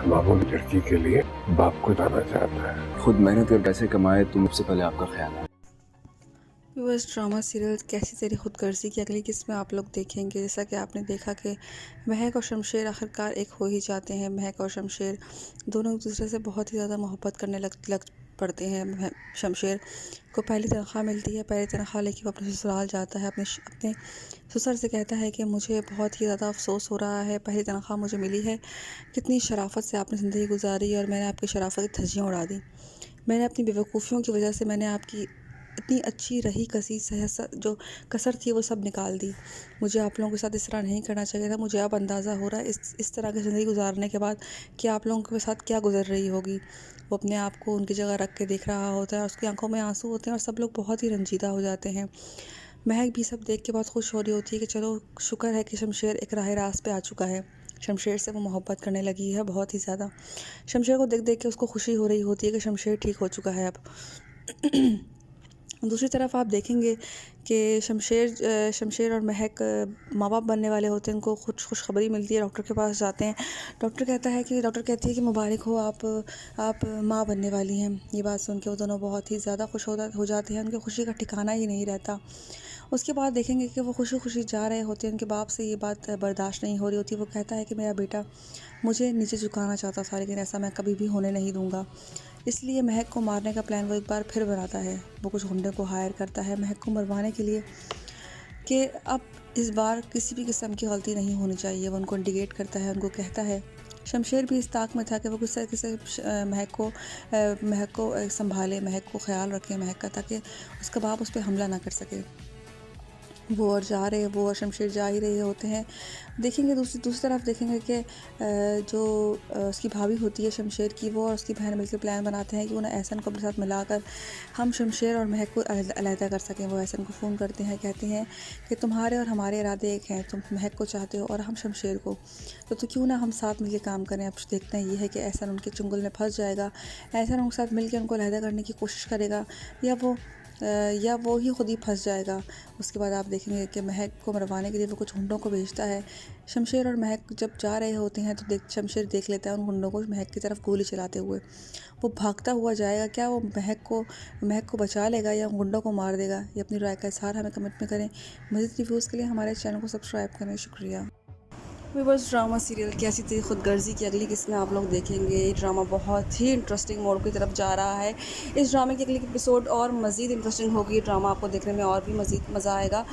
मामूली लड़की के लिए बाप को जाना चाहता है। खुद मेहनत कर पैसे कमाए तो सबसे पहले आपका ख्याल है। बस ड्रामा सीरियल कैसी तेरी खुदगर्जी की अगली किस्त में आप लोग देखेंगे। जैसा कि आपने देखा कि महक और शमशेर आखिरकार एक हो ही जाते हैं। महक और शमशेर दोनों एक दूसरे से बहुत ही ज़्यादा मोहब्बत करने लग पड़ते हैं। शमशेर को पहली तनख्वाह मिलती है। पहली तनख्वाह लेके वो अपने ससुराल जाता है। अपने ससुर से कहता है कि मुझे बहुत ही ज़्यादा अफसोस हो रहा है, पहली तनख्वाह मुझे मिली है, कितनी शराफत से आपने ज़िंदगी गुजारी और मैंने आपकी शराफत की धज्जियाँ उड़ा दी। मैंने अपनी बेवकूफ़ियों की वजह से मैंने आपकी इतनी अच्छी रही कसी जो कसर थी वो सब निकाल दी। मुझे आप लोगों के साथ इस तरह नहीं करना चाहिए था। मुझे अब अंदाज़ा हो रहा है इस तरह की ज़िंदगी गुजारने के बाद कि आप लोगों के साथ क्या गुजर रही होगी। वो अपने आप को उनकी जगह रख के देख रहा होता है और उसकी आंखों में आंसू होते हैं और सब लोग बहुत ही रंजीदा हो जाते हैं। महक भी सब देख के बहुत खुश हो रही होती है कि चलो शुक्र है कि शमशेर एक राह रास्त पे आ चुका है। शमशेर से वो मोहब्बत करने लगी है बहुत ही ज़्यादा। शमशेर को देख देख के उसको खुशी हो रही होती है कि शमशेर ठीक हो चुका है अब। दूसरी तरफ आप देखेंगे कि शमशेर और महक माँ बाप बनने वाले होते हैं। उनको खुशखबरी मिलती है। डॉक्टर के पास जाते हैं। डॉक्टर कहती है कि मुबारक हो, आप माँ बनने वाली हैं। ये बात सुन के वो दोनों बहुत ही ज़्यादा खुश हो जाते हैं। उनकी खुशी का ठिकाना ही नहीं रहता। उसके बाद देखेंगे कि वो खुशी खुशी जा रहे होते हैं। उनके बाप से ये बात बर्दाश्त नहीं हो रही होती। वो कहता है कि मेरा बेटा मुझे नीचे झुकाना चाहता था, लेकिन ऐसा मैं कभी भी होने नहीं दूँगा। इसलिए महक को मारने का प्लान वो एक बार फिर बनाता है। वो कुछ गुंडे को हायर करता है महक को मरवाने के लिए कि अब इस बार किसी भी किस्म की गलती नहीं होनी चाहिए। वो उनको इंडिकेट करता है, उनको कहता है। शमशेर भी इस ताक में था कि वो किस तरीके से महक को संभाले, महक को ख्याल रखे महक का, ताकि उसका बाप उस पर हमला ना कर सके। वो और शमशेर जा ही रहे होते हैं। देखेंगे दूसरी तरफ देखेंगे कि जो उसकी भाभी होती है शमशेर की, वो और उसकी बहन मिलकर प्लान बनाते हैं कि उन्हें एहसन को अपने साथ मिलाकर हम शमशेर और महक को अलहदा कर सकें। वो एहसन को फ़ोन करते हैं, कहते हैं कि तुम्हारे और हमारे इरादे एक हैं। तुम महक को चाहते हो और हम शमशेर को, तो क्यों ना हम साथ मिलकर काम करें। अब देखते हैं ये है कि एहसन उनके चुंगल में फंस जाएगा, एहसन उनके साथ मिलकर उनको अलहदा करने की कोशिश करेगा, या वो ही खुद ही फंस जाएगा। उसके बाद आप देखेंगे कि महक को मरवाने के लिए वो कुछ गुंडों को भेजता है। शमशेर और महक जब जा रहे होते हैं तो शमशेर देख लेता है उन गुंडों को महक की तरफ गोली चलाते हुए। वो भागता हुआ जाएगा। क्या वो महक को बचा लेगा या गुंडों को मार देगा? ये अपनी राय का इज़हार हमें कमेंट में करें। मज़ीद रिव्यूज़ के लिए हमारे चैनल को सब्सक्राइब करें। शुक्रिया। बस ड्रामा सीरियल कैसी थी खुदगर्जी की अगली किस्त में आप लोग देखेंगे। ये ड्रामा बहुत ही इंटरेस्टिंग मोड की तरफ जा रहा है। इस ड्रामे की अगली एपिसोड और मज़ीद इंटरेस्टिंग होगी। ड्रामा आपको देखने में और भी मज़ीद मज़ा आएगा।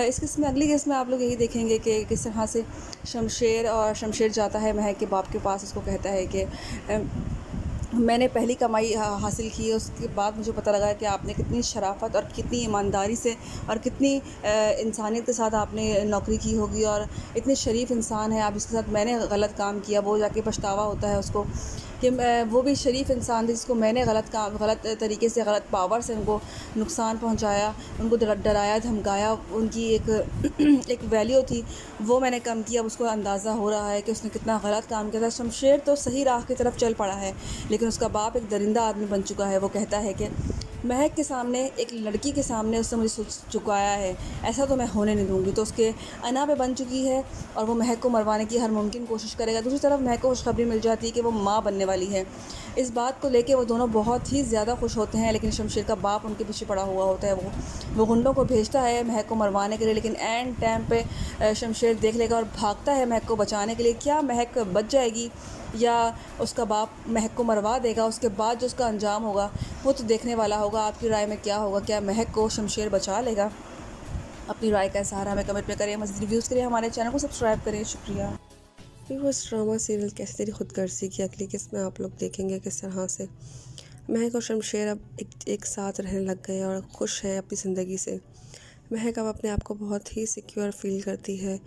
इस किस्त में अगली किस्त में आप लोग यही देखेंगे कि किस तरह से शमशेर जाता है महक के बाप के पास। उसको कहता है कि मैंने पहली कमाई हासिल की है, उसके बाद मुझे पता लगा कि आपने कितनी शराफत और कितनी ईमानदारी से और कितनी इंसानियत के साथ आपने नौकरी की होगी और इतने शरीफ इंसान है आप। इसके साथ मैंने गलत काम किया, वो जाके पछतावा होता है उसको कि वो भी शरीफ इंसान थे जिसको मैंने गलत तरीके से, गलत पावर से उनको नुकसान पहुंचाया, उनको डराया धमकाया। उनकी एक वैल्यू थी वो मैंने कम किया। अब उसको अंदाज़ा हो रहा है कि उसने कितना गलत काम किया था। शमशेर तो सही राह की तरफ चल पड़ा है, लेकिन उसका बाप एक दरिंदा आदमी बन चुका है। वो कहता है कि महक के सामने, एक लड़की के सामने उसने मुझे झुकाया है, ऐसा तो मैं होने नहीं दूँगी। तो उसके अना पे बन चुकी है और वो महक को मरवाने की हर मुमकिन कोशिश करेगा। दूसरी तरफ महक को खुशखबरी मिल जाती है कि वो माँ बनने वाली है। इस बात को लेके वो दोनों बहुत ही ज़्यादा खुश होते हैं, लेकिन शमशेर का बाप उनके पीछे पड़ा हुआ होता है। वो गुंडों को भेजता है महक को मरवाने के लिए, लेकिन एंड टाइम पे शमशेर देख लेगा और भागता है महक को बचाने के लिए। क्या महक बच जाएगी या उसका बाप महक को मरवा देगा? उसके बाद जो उसका अंजाम होगा वो तो देखने वाला होगा। आपकी राय में क्या होगा? क्या महक को शमशेर बचा लेगा? अपनी राय का इज़हार हमें कमेंट में करें। मज़ीद रिव्यूज़ के लिए हमारे चैनल को सब्सक्राइब करें। शुक्रिया। बस ड्रामा सीरियल कैसे तेरी खुदगर्जी की अगली किस्त में आप लोग देखेंगे किस तरह से महक और शमशेर अब एक साथ रहने लग गए और खुश हैं अपनी ज़िंदगी से। महक अब अपने आप को बहुत ही सिक्योर फील करती है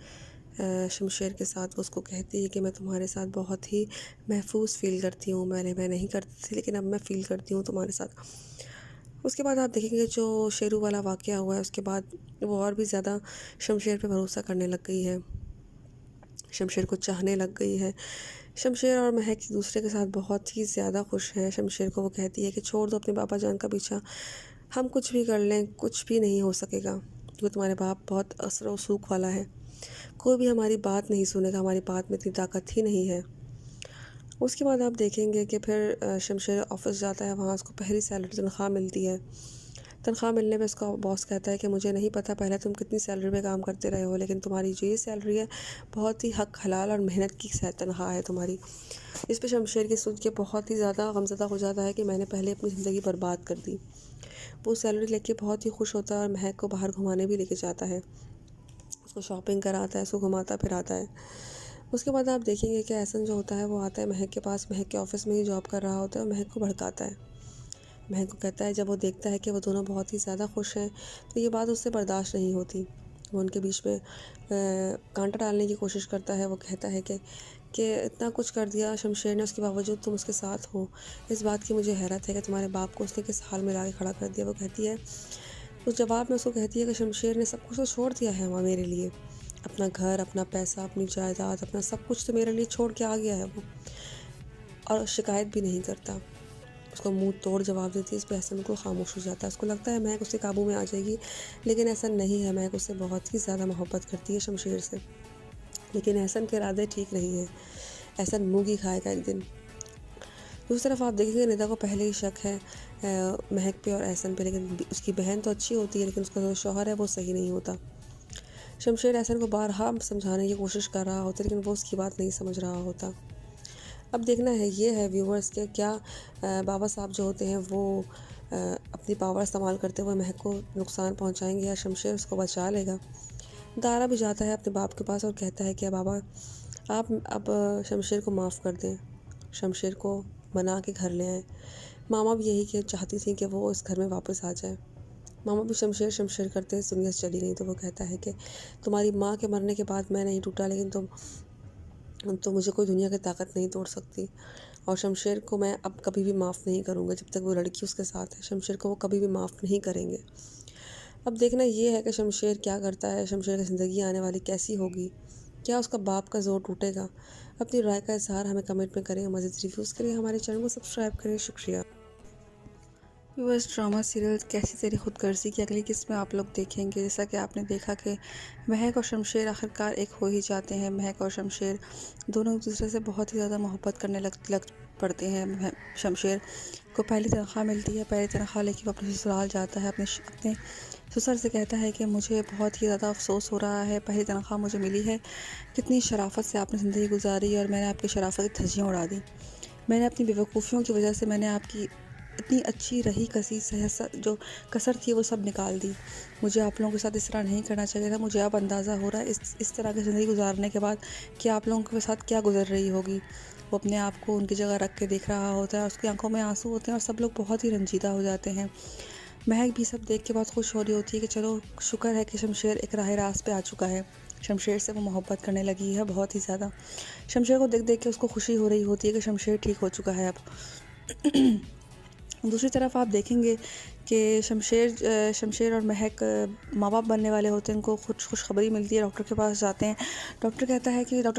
शमशेर के साथ। वो उसको कहती है कि मैं तुम्हारे साथ बहुत ही महफूज फ़ील करती हूँ। मैं नहीं करती थी, लेकिन अब मैं फ़ील करती हूँ तुम्हारे साथ। उसके बाद आप देखेंगे जो शेरू वाला वाक़या हुआ है, उसके बाद वो और भी ज़्यादा शमशेर पे भरोसा करने लग गई है, शमशेर को चाहने लग गई है। शमशेर और महक एक दूसरे के साथ बहुत ही ज़्यादा खुश हैं। शमशेर को वो कहती है कि छोड़ दो अपने पापा जान का पीछा, हम कुछ भी कर लें कुछ भी नहीं हो सकेगा, क्योंकि तुम्हारे बाप बहुत असर व सूख वाला है, कोई भी हमारी बात नहीं सुनेगा, हमारी बात में इतनी ताकत ही नहीं है। उसके बाद आप देखेंगे कि फिर शमशेर ऑफिस जाता है, वहाँ उसको पहली सैलरी तनख्वाह मिलती है। तनख्वाह मिलने पे उसका बॉस कहता है कि मुझे नहीं पता पहले तुम कितनी सैलरी पे काम करते रहे हो, लेकिन तुम्हारी जो ये सैलरी है बहुत ही हक हलाल और मेहनत की तनख्वाह है तुम्हारी। इस पे शमशेर की सुन के बहुत ही ज़्यादा गमज़दा हो जाता है कि मैंने पहले अपनी ज़िंदगी बर्बाद कर दी। वो सैलरी लेके बहुत ही खुश होता है और महक को बाहर घुमाने भी लेके जाता है, उसको शॉपिंग कराता है, उसको घुमाता फिराता है। उसके बाद आप देखेंगे कि एहसन जो होता है वो आता है महक के पास, महक के ऑफिस में ही जॉब कर रहा होता है और महक को भड़काता है। महक को कहता है, जब वो देखता है कि वो दोनों बहुत ही ज़्यादा खुश हैं तो ये बात उससे बर्दाश्त नहीं होती। वो उनके बीच में कांटा डालने की कोशिश करता है। वो कहता है कि इतना कुछ कर दिया शमशेर ने, उसके बावजूद तुम उसके साथ हो। इस बात की मुझे हैरत है कि तुम्हारे बाप को उसने किस हाल में ला के खड़ा कर दिया। वो कहती है, उस जवाब में उसको कहती है कि शमशेर ने सब कुछ तो छोड़ दिया है वहाँ मेरे लिए, अपना घर, अपना पैसा, अपनी जायदाद, अपना सब कुछ तो मेरे लिए छोड़ के आ गया है वो, और शिकायत भी नहीं करता। उसको मुंह तोड़ जवाब देती है। इस पर एहसन बिल्कुल खामोश हो जाता है। उसको लगता है महक उसके काबू में आ जाएगी, लेकिन ऐसा नहीं है। महक उससे बहुत ही ज़्यादा मोहब्बत करती है शमशेर से, लेकिन एहसन के इरादे ठीक नहीं है। एहसन मुँह खाएगा एक दिन। दूसरी तरफ आप देखेंगे निदा को पहले ही शक है महक पे और एहसन पे, लेकिन उसकी बहन तो अच्छी होती है, लेकिन उसका जो शौहर है वो सही नहीं होता। शमशेर एहसन को बारहा समझाने की कोशिश कर रहा होता है, लेकिन वो उसकी बात नहीं समझ रहा होता। अब देखना है ये है व्यूवर्स के क्या बाबा साहब जो होते हैं वो अपनी पावर इस्तेमाल करते हुए महक को नुकसान पहुंचाएंगे या शमशेर उसको बचा लेगा। दारा भी जाता है अपने बाप के पास और कहता है कि बाबा आप अब शमशेर को माफ़ कर दें, शमशेर को बना के घर ले आएँ। मामा भी यही के चाहती थी कि वो इस घर में वापस आ जाए। मामा भी शमशेर शमशेर करते इस दुनिया से चली गई। तो वो कहता है कि तुम्हारी माँ के मरने के बाद मैं नहीं टूटा, लेकिन तो मुझे कोई दुनिया की ताकत नहीं तोड़ सकती, और शमशेर को मैं अब कभी भी माफ़ नहीं करूँगा। जब तक वो लड़की उसके साथ है, शमशेर को वो कभी भी माफ़ नहीं करेंगे। अब देखना ये है कि शमशेर क्या करता है, शमशेर की ज़िंदगी आने वाली कैसी होगी, क्या उसका बाप का ज़ोर टूटेगा। अपनी राय का इज़हार हमें कमेंट में करें। मज़ीद रिव्यूज़ के लिए हमारे चैनल को सब्सक्राइब करें। शुक्रिया। व्यूअर्स, ड्रामा सीरियल कैसी तेरी खुदगर्जी की अगली किस्त में आप लोग देखेंगे। जैसा कि आपने देखा कि महक और शमशेर आखिरकार एक हो ही जाते हैं। महक और शमशेर दोनों एक दूसरे से बहुत ही ज़्यादा मोहब्बत करने लग पड़ते हैं। शमशेर को पहली तनख्वाह मिलती है। पहली तनख्वाह लेके वो अपने ससुराल जाता है। अपने ससुर से कहता है कि मुझे बहुत ही ज़्यादा अफसोस हो रहा है, पहली तनख्वाह मुझे मिली है, कितनी शराफत से आपने ज़िंदगी गुजारी और मैंने आपकी शराफत की धज्जियाँ उड़ा दी। मैंने अपनी बेवकूफ़ियों की वजह से मैंने आपकी इतनी अच्छी रही कसी जो कसर थी वो सब निकाल दी। मुझे आप लोगों के साथ इस तरह नहीं करना चाहिए था। मुझे अब अंदाज़ा हो रहा है इस तरह की ज़िंदगी गुजारने के बाद कि आप लोगों के साथ क्या गुजर रही होगी। वो अपने आप को उनकी जगह रख के देख रहा होता है और उसकी आंखों में आंसू होते हैं और सब लोग बहुत ही रंजीदा हो जाते हैं। महक भी सब देख के बहुत खुश हो रही होती है कि चलो शुक्र है कि शमशेर एक राह रास्त पे आ चुका है। शमशेर से वो मोहब्बत करने लगी है बहुत ही ज़्यादा। शमशेर को देख देख के उसको खुशी हो रही होती है कि शमशेर ठीक हो चुका है अब। दूसरी तरफ आप देखेंगे कि शमशेर और महक माँ बाप बनने वाले होते हैं। उनको खुशखबरी मिलती है। डॉक्टर के पास जाते हैं। डॉक्टर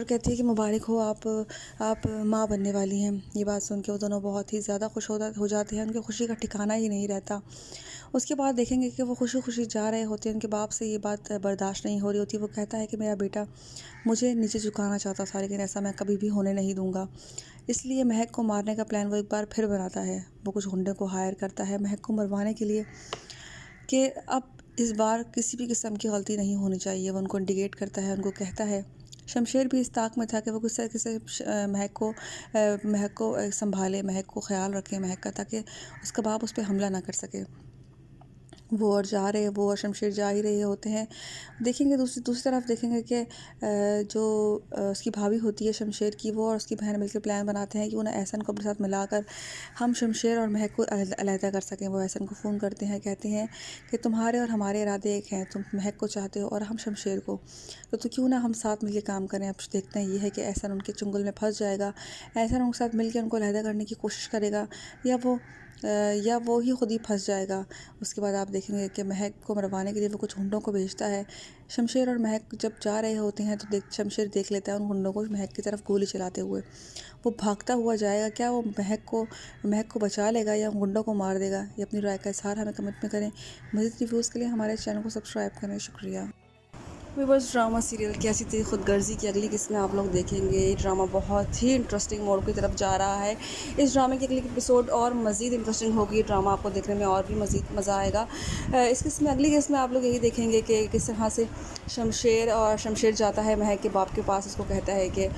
कहती है कि मुबारक हो, आप माँ बनने वाली हैं। ये बात सुन के वो दोनों बहुत ही ज़्यादा खुश हो जाते हैं। उनकी खुशी का ठिकाना ही नहीं रहता। उसके बाद देखेंगे कि वो खुशी खुशी जा रहे होते हैं। उनके बाप से ये बात बर्दाश्त नहीं हो रही होती। वो कहता है कि मेरा बेटा मुझे नीचे झुकाना चाहता था, लेकिन ऐसा मैं कभी भी होने नहीं दूंगा। इसलिए महक को मारने का प्लान वो एक बार फिर बनाता है। वो कुछ गुंडे को हायर करता है महक को मरवाने के लिए, कि अब इस बार किसी भी किस्म की गलती नहीं होनी चाहिए। वो उनको इंडिकेट करता है, उनको कहता है। शमशेर भी इस ताक में था कि वो किस तरीके से महक को संभाले, महक को ख्याल रखे महक का, ताकि उसका बाप उस पर हमला ना कर सके। वो और शमशेर जा ही रहे होते हैं। देखेंगे दूसरी तरफ देखेंगे कि उसकी भाभी होती है शमशेर की, वो और उसकी बहन मिलकर प्लान बनाते हैं कि उन्हें एहसन को अपने साथ मिलाकर हम शमशेर और महक को अलहदा कर सकें। वो एहसन को फ़ोन करते हैं, कहते हैं कि तुम्हारे और हमारे इरादे एक हैं, तुम महक को चाहते हो और हम शमशेर को, तो क्यों ना हम साथ मिलकर काम करें। अब देखते हैं ये है कि एहसन उनके चुंगल में फंस जाएगा, एहसन उनके साथ मिलकर उनको अलहदा करने की कोशिश करेगा, या वो ही खुद ही फंस जाएगा। उसके बाद आप देखेंगे कि महक को मरवाने के लिए वो कुछ गुंडों को भेजता है। शमशेर और महक जब जा रहे होते हैं तो शमशेर देख लेता है उन गुंडों को महक की तरफ गोली चलाते हुए। वो भागता हुआ जाएगा। क्या वो महक को बचा लेगा या गुंडों को मार देगा? ये अपनी राय का इज़हार हमें कमेंट में करें। मज़ीद रिव्यूज़ के लिए हमारे चैनल को सब्सक्राइब करें। शुक्रिया। व्यूअर्स ड्रामा सीरियल कैसी थी खुदगर्जी की अगली किस्त में आप लोग देखेंगे। ये ड्रामा बहुत ही इंटरेस्टिंग मोड की तरफ जा रहा है। इस ड्रामे की अगली एपिसोड और मज़ीद इंटरेस्टिंग होगी। ड्रामा आपको देखने में और भी मज़ीद मज़ा आएगा। इस किस्त में अगली किस्त में आप लोग यही देखेंगे कि किस तरह से शमशेर जाता है महक के बाप के पास। उसको कहता है कि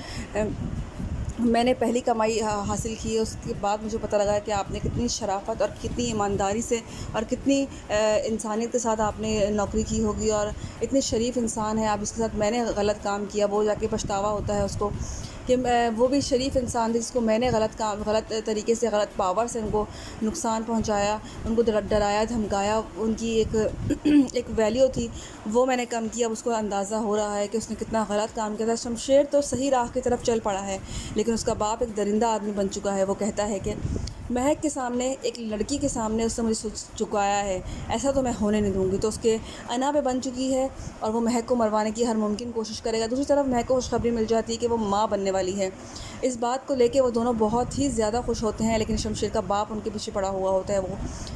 मैंने पहली कमाई हासिल की है, उसके बाद मुझे पता लगा कि आपने कितनी शराफत और कितनी ईमानदारी से और कितनी इंसानियत के साथ आपने नौकरी की होगी और इतने शरीफ इंसान है आप। इसके साथ मैंने गलत काम किया, वो जाके पछतावा होता है उसको कि वो भी शरीफ इंसान थे जिसको मैंने गलत तरीके से गलत पावर से उनको नुकसान पहुंचाया, उनको डराया धमकाया। उनकी एक एक वैल्यू थी वो मैंने कम किया। अब उसको अंदाज़ा हो रहा है कि उसने कितना गलत काम किया था। शमशेर तो सही राह की तरफ चल पड़ा है लेकिन उसका बाप एक दरिंदा आदमी बन चुका है। वो कहता है कि महक के सामने, एक लड़की के सामने उसने मुझे झुकाया है, ऐसा तो मैं होने नहीं दूंगी। तो उसके अना पे बन चुकी है और वो महक को मरवाने की हर मुमकिन कोशिश करेगा। दूसरी तरफ महक को खुशखबरी मिल जाती है कि वो माँ बनने वाली है। इस बात को लेके वो दोनों बहुत ही ज़्यादा खुश होते हैं लेकिन शमशेर का बाप उनके पीछे पड़ा हुआ होता है।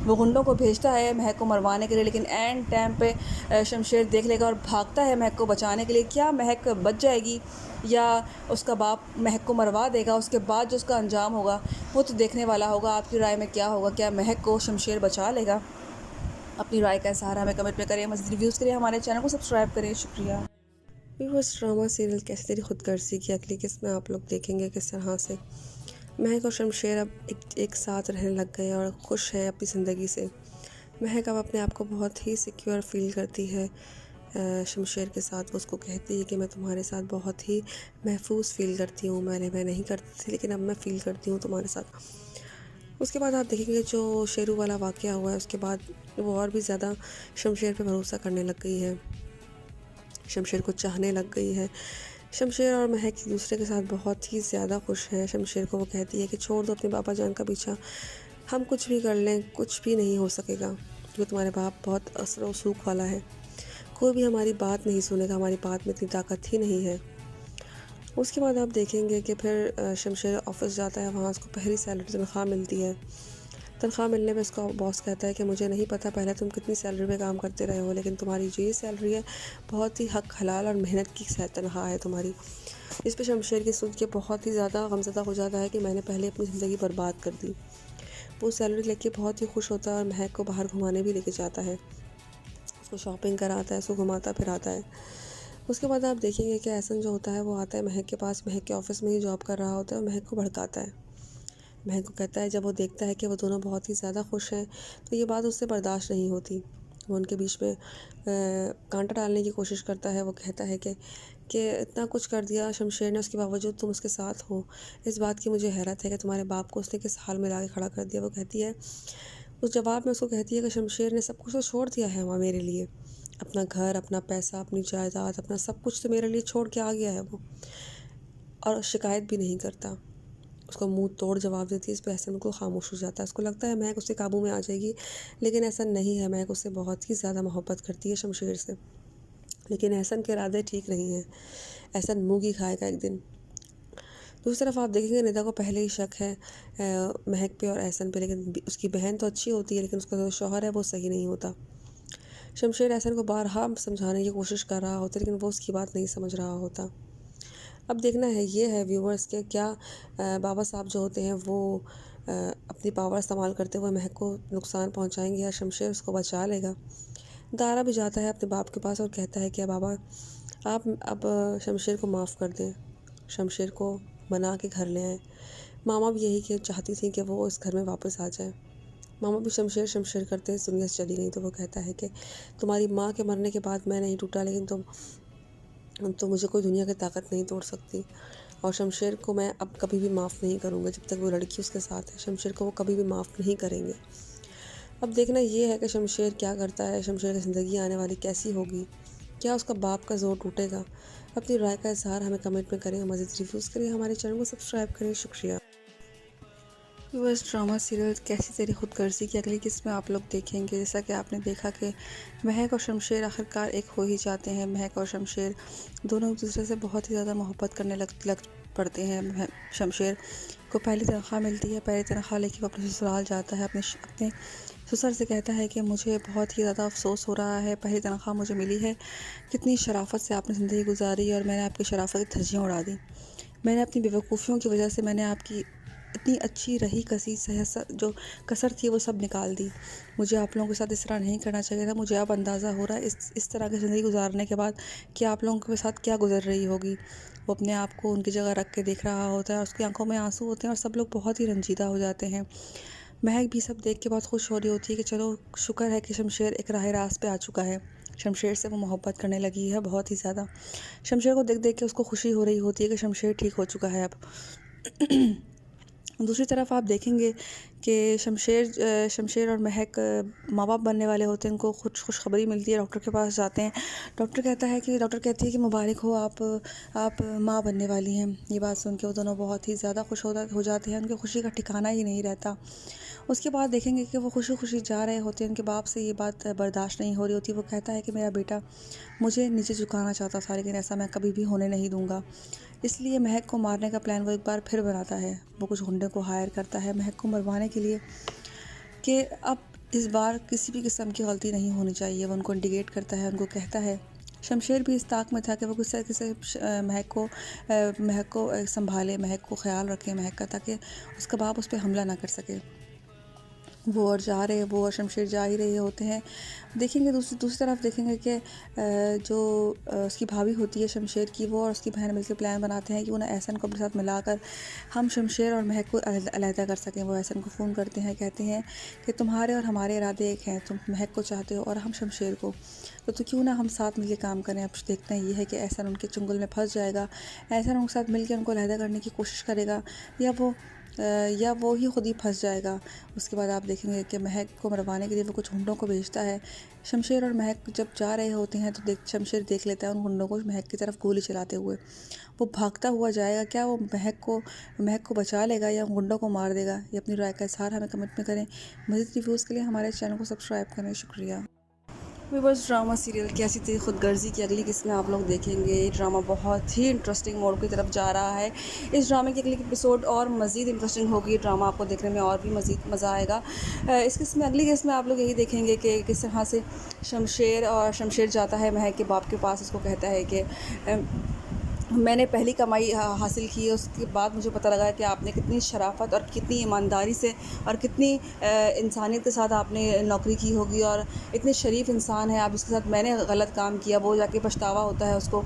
वो गुंडों को भेजता है महक को मरवाने के लिए लेकिन एंड टाइम पे शमशेर देख लेगा और भागता है महक को बचाने के लिए। क्या महक बच जाएगी या उसका बाप महक को मरवा देगा? उसके बाद जो उसका अंजाम होगा वो तो देखने वाला होगा। आपकी राय में क्या होगा? क्या महक को शमशेर बचा लेगा? अपनी राय का इज़हार हमें कमेंट में करें। मज़ीद रिव्यूज़ करें, हमारे चैनल को सब्सक्राइब करें। शुक्रिया। व्यूअर्स ड्रामा सीरियल कैसे तेरी खुदगर्जी की अगली किस्त में आप लोग देखेंगे किस तरह से महक और शमशेर अब एक साथ रहने लग गए और खुश है अपनी ज़िंदगी से। महक अब अपने आप को बहुत ही सिक्योर फील करती है शमशेर के साथ। वो उसको कहती है कि मैं तुम्हारे साथ बहुत ही महफूज फ़ील करती हूँ। मैं नहीं करती थी लेकिन अब मैं फ़ील करती हूँ तुम्हारे साथ। उसके बाद आप देखेंगे जो शेरू वाला वाक़या हुआ है उसके बाद वो और भी ज़्यादा शमशेर पे भरोसा करने लग गई है, शमशेर को चाहने लग गई है। शमशेर और महक एक दूसरे के साथ बहुत ही ज़्यादा खुश हैं। शमशेर को वो कहती है कि छोड़ दो अपने पापा जान का पीछा, हम कुछ भी कर लें कुछ भी नहीं हो सकेगा क्योंकि तुम्हारे बाप बहुत असर और सूख वाला है। कोई भी हमारी बात नहीं सुनेगा, हमारी बात में इतनी ताकत ही नहीं है। उसके बाद आप देखेंगे कि फिर शमशेर ऑफिस जाता है, वहाँ उसको पहली सैलरी तनख्वाह मिलती है। तनख्वाह मिलने पे उसका बॉस कहता है कि मुझे नहीं पता पहले तुम कितनी सैलरी पे काम करते रहे हो लेकिन तुम्हारी जो ये सैलरी है बहुत ही हक हलाल और मेहनत की तनख्वाह है तुम्हारी। इस पे शमशेर की सुन के बहुत ही ज़्यादा गमज़दा हो जाता है कि मैंने पहले अपनी ज़िंदगी बर्बाद कर दी। वो सैलरी लेके बहुत ही खुश होता है और महक को बाहर घुमाने भी लेके जाता है, उसको शॉपिंग कराता है, उसको घुमाता फिराता है। उसके बाद आप देखेंगे कि एहसन जो होता है वो आता है महक के पास, महक के ऑफिस में ही जॉब कर रहा होता है और महक को भड़काता है। महक को कहता है, जब वो देखता है कि वो दोनों बहुत ही ज़्यादा खुश हैं तो ये बात उससे बर्दाश्त नहीं होती। वो उनके बीच में कांटा डालने की कोशिश करता है। वो कहता है कि इतना कुछ कर दिया शमशेर ने, उसके बावजूद तुम उसके साथ हो। इस बात की मुझे हैरत है कि तुम्हारे बाप को उसने किस हाल में ला के खड़ा कर दिया। वो कहती है, उस जवाब में उसको कहती है कि शमशेर ने सब कुछ तो छोड़ दिया है वहाँ मेरे लिए, अपना घर, अपना पैसा, अपनी जायदाद, अपना सब कुछ तो मेरे लिए छोड़ के आ गया है वो, और शिकायत भी नहीं करता। उसको मुंह तोड़ जवाब देती है। इस पर एहसन बिल्कुल खामोश हो जाता है। उसको लगता है महक उसके काबू में आ जाएगी लेकिन ऐसा नहीं है। महक उससे बहुत ही ज़्यादा मोहब्बत करती है शमशेर से, लेकिन एहसन के इरादे ठीक नहीं हैं। एहसन मुँह की खाएगा एक दिन। दूसरी तरफ आप देखेंगे निदा को पहले ही शक है महक पे और एहसन पे, लेकिन उसकी बहन तो अच्छी होती है लेकिन उसका जो शौहर है वो सही नहीं होता। शमशेर एहसन को बारहा समझाने की कोशिश कर रहा होता लेकिन वो उसकी बात नहीं समझ रहा होता। अब देखना है ये है व्यूवर्स के क्या बाबा साहब जो होते हैं वो अपनी पावर इस्तेमाल करते हुए महक को नुकसान पहुंचाएंगे या शमशेर उसको बचा लेगा। दारा भी जाता है अपने बाप के पास और कहता है कि बाबा आप अब शमशेर को माफ़ कर दें, शमशेर को मना के घर ले आए। मामा भी यही चाहती थी कि वो इस घर में वापस आ जाए। मामा भी शमशेर करते इस दुनिया से चली गई। तो वो कहता है कि तुम्हारी माँ के मरने के बाद मैं नहीं टूटा लेकिन तो मुझे कोई दुनिया की ताकत नहीं तोड़ सकती, और शमशेर को मैं अब कभी भी माफ़ नहीं करूँगा। जब तक वो लड़की उसके साथ है शमशेर को वो कभी भी माफ़ नहीं करेंगे। अब देखना ये है कि शमशेर क्या करता है, शमशेर की ज़िंदगी आने वाली कैसी होगी, क्या उसका बाप का जोर टूटेगा। अपनी राय का इज़हार हमें कमेंट में करें, मज़ीद रिव्यूज़ करें, हमारे चैनल को सब्सक्राइब करें। शुक्रिया। बस ड्रामा सीरियल कैसी तेरी खुदगर्जी की अगली किस्त में आप लोग देखेंगे। जैसा कि आपने देखा कि महक और शमशेर आखिरकार एक हो ही जाते हैं। महक और शमशेर दोनों एक दूसरे से बहुत ही ज़्यादा मोहब्बत करने लग पड़ते हैं। शमशेर को पहली तनख्वाह मिलती है। पहली तनख्वाह लेके वो अपने ससुराल जाता है। अपने ससुर से कहता है कि मुझे बहुत ही ज़्यादा अफसोस हो रहा है, पहली तनख्वाह मुझे मिली है, कितनी शराफत से आपने ज़िंदगी गुजारी और मैंने आपकी शराफत की धज्जियाँ उड़ा दी। मैंने अपनी बेवकूफ़ियों की वजह से मैंने आपकी इतनी अच्छी रही कसी जो कसर थी वो सब निकाल दी। मुझे आप लोगों के साथ इस तरह नहीं करना चाहिए था। मुझे अब अंदाज़ा हो रहा है इस तरह की ज़िंदगी गुजारने के बाद कि आप लोगों के साथ क्या गुजर रही होगी। वो अपने आप को उनकी जगह रख के देख रहा होता है और उसकी आंखों में आंसू होते हैं और सब लोग बहुत ही रंजीदा हो जाते हैं। महक भी सब देख के बहुत खुश हो रही होती है कि चलो शुक्र है कि शमशेर एक राह रास्त पे आ चुका है। शमशेर से वो मोहब्बत करने लगी है बहुत ही ज़्यादा। शमशेर को देख देख के उसको खुशी हो रही होती है कि शमशेर ठीक हो चुका है अब। दूसरी तरफ आप देखेंगे कि शमशेर और महक माँ बाप बनने वाले होते हैं। उनको खुशखबरी मिलती है। डॉक्टर के पास जाते हैं। डॉक्टर कहती है कि मुबारक हो, आप माँ बनने वाली हैं। ये बात सुन के वो दोनों बहुत ही ज़्यादा खुश हो जाते हैं। उनकी खुशी का ठिकाना ही नहीं रहता। उसके बाद देखेंगे कि वो खुशी खुशी जा रहे होते हैं। उनके बाप से ये बात बर्दाश्त नहीं हो रही होती। वो कहता है कि मेरा बेटा मुझे नीचे झुकाना चाहता था, लेकिन ऐसा मैं कभी भी होने नहीं दूंगा। इसलिए महक को मारने का प्लान वो एक बार फिर बनाता है। वो कुछ गुंडे को हायर करता है महक को मरवाने के लिए कि अब इस बार किसी भी किस्म की गलती नहीं होनी चाहिए। वो उनको इंडिकेट करता है, उनको कहता है। शमशेर भी इस ताक में था कि वो किस तरह से महक को संभाले, महक को ख्याल रखे महक का, ताकि उसका बाप उस पर हमला ना कर सके। वो और शमशेर जा ही रहे होते हैं। देखेंगे दूसरी तरफ देखेंगे कि जो उसकी भाभी होती है शमशेर की, वो और उसकी बहन मिलकर प्लान बनाते हैं कि उन्हें एहसन को अपने साथ मिलाकर हम शमशेर और महक को अलहदा कर सकें। वो एहसन को फ़ोन करते हैं, कहते हैं कि तुम्हारे और हमारे इरादे एक हैं, तुम महक को चाहते हो और हम शमशेर को, तो क्यों ना हम साथ मिलकर काम करें। अब देखते हैं ये है कि एहसन उनके चुंगल में फंस जाएगा। एहसन उनके साथ मिलकर उनको अलहदा करने की कोशिश करेगा या वो ही खुद ही फंस जाएगा। उसके बाद आप देखेंगे कि महक को मरवाने के लिए वो कुछ गुंडों को भेजता है। शमशेर और महक जब जा रहे होते हैं तो शमशेर देख लेता है उन गुंडों को महक की तरफ गोली चलाते हुए। वो भागता हुआ जाएगा। क्या वो महक को बचा लेगा या गुंडों को मार देगा? ये अपनी राय का इज़हार हमें कमेंट में करें। मज़ीद रिव्यूज़ के लिए हमारे चैनल को सब्सक्राइब करें। शुक्रिया। बस ड्रामा सीरियल कैसी थी खुदगर्जी की अगली किस्त में आप लोग देखेंगे। ये ड्रामा बहुत ही इंटरेस्टिंग मोड की तरफ जा रहा है। इस ड्रामे की अगली एपिसोड और मज़ीद इंटरेस्टिंग होगी। ड्रामा आपको देखने में और भी मज़ीद मज़ा आएगा। इस किस्त में अगली किस्त में आप लोग यही देखेंगे कि किस तरह से शमशेर जाता है महक के बाप के पास। उसको कहता है कि मैंने पहली कमाई हासिल की है, उसके बाद मुझे पता लगा कि आपने कितनी शराफत और कितनी ईमानदारी से और कितनी इंसानियत के साथ आपने नौकरी की होगी और इतने शरीफ इंसान है आप, जिसके साथ मैंने गलत काम किया वो जाके पछतावा होता है उसको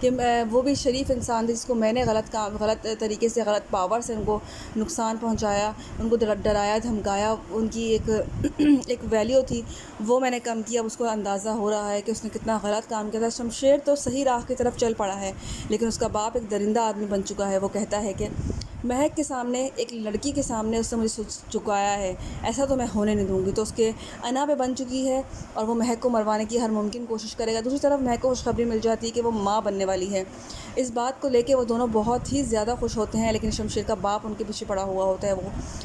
कि वो भी शरीफ इंसान थे जिसको मैंने गलत तरीके से गलत पावर से उनको नुकसान पहुंचाया, उनको डराया धमकाया, उनकी एक वैल्यू थी वो मैंने कम किया। अब उसको अंदाज़ा हो रहा है कि उसने कितना गलत काम किया था। शमशेर तो सही राह की तरफ चल पड़ा है, लेकिन उसका बाप एक दरिंदा आदमी बन चुका है। वो कहता है कि महक के सामने, एक लड़की के सामने उसने मुझे झुकाया है, ऐसा तो मैं होने नहीं दूंगी। तो उसके अना पे बन चुकी है और वो महक को मरवाने की हर मुमकिन कोशिश करेगा। दूसरी तरफ महक को खुशखबरी मिल जाती है कि वो माँ बनने वाली है। इस बात को लेके वो दोनों बहुत ही ज़्यादा खुश होते हैं, लेकिन शमशेर का बाप उनके पीछे पड़ा हुआ होता है।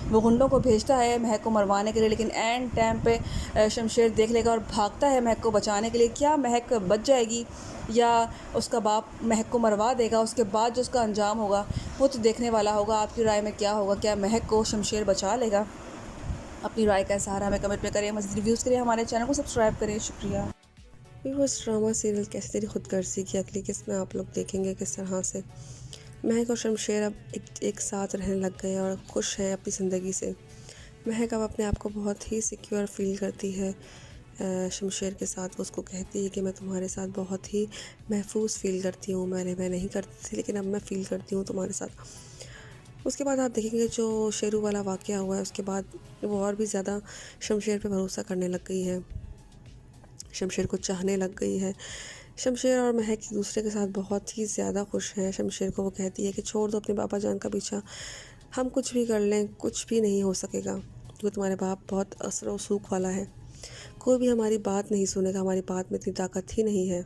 वो गुंडों को भेजता है महक को मरवाने के लिए, लेकिन एंड टाइम पे शमशेर देख लेगा और भागता है महक को बचाने के लिए। क्या महक बच जाएगी या उसका बाप महक को मरवा देगा? उसके बाद जो उसका अंजाम होगा वो तो देखने वाला होगा। आपकी राय में क्या होगा? क्या महक को शमशेर बचा लेगा? अपनी राय का सहारा हमें कमेंट में करें। मज़ीद रिव्यूज़ के लिए हमारे चैनल को सब्सक्राइब करें। शुक्रिया। बस ड्रामा सीरियल कैसी तेरी खुदगर्जी की अगली किस्त में आप लोग देखेंगे किस तरह से महक और शमशेर अब एक साथ रहने लग गए और खुश हैं अपनी ज़िंदगी से। महक अब अपने आप को बहुत ही सिक्योर फील करती है शमशेर के साथ। वो उसको कहती है कि मैं तुम्हारे साथ बहुत ही महफूज फ़ील करती हूँ। मैं नहीं करती थी, लेकिन अब मैं फ़ील करती हूँ तुम्हारे साथ। उसके बाद आप देखेंगे जो शेरू वाला वाक़या हुआ है, उसके बाद वो और भी ज़्यादा शमशेर पे भरोसा करने लग गई है, शमशेर को चाहने लग गई है। शमशेर और महक एक दूसरे के साथ बहुत ही ज़्यादा खुश हैं। शमशेर को वो कहती है कि छोड़ दो अपने पापा जान का पीछा, हम कुछ भी कर लें कुछ भी नहीं हो सकेगा, क्योंकि तुम्हारे बाप बहुत असर और सूख वाला है, कोई भी हमारी बात नहीं सुनेगा, हमारी बात में इतनी ताकत ही नहीं है।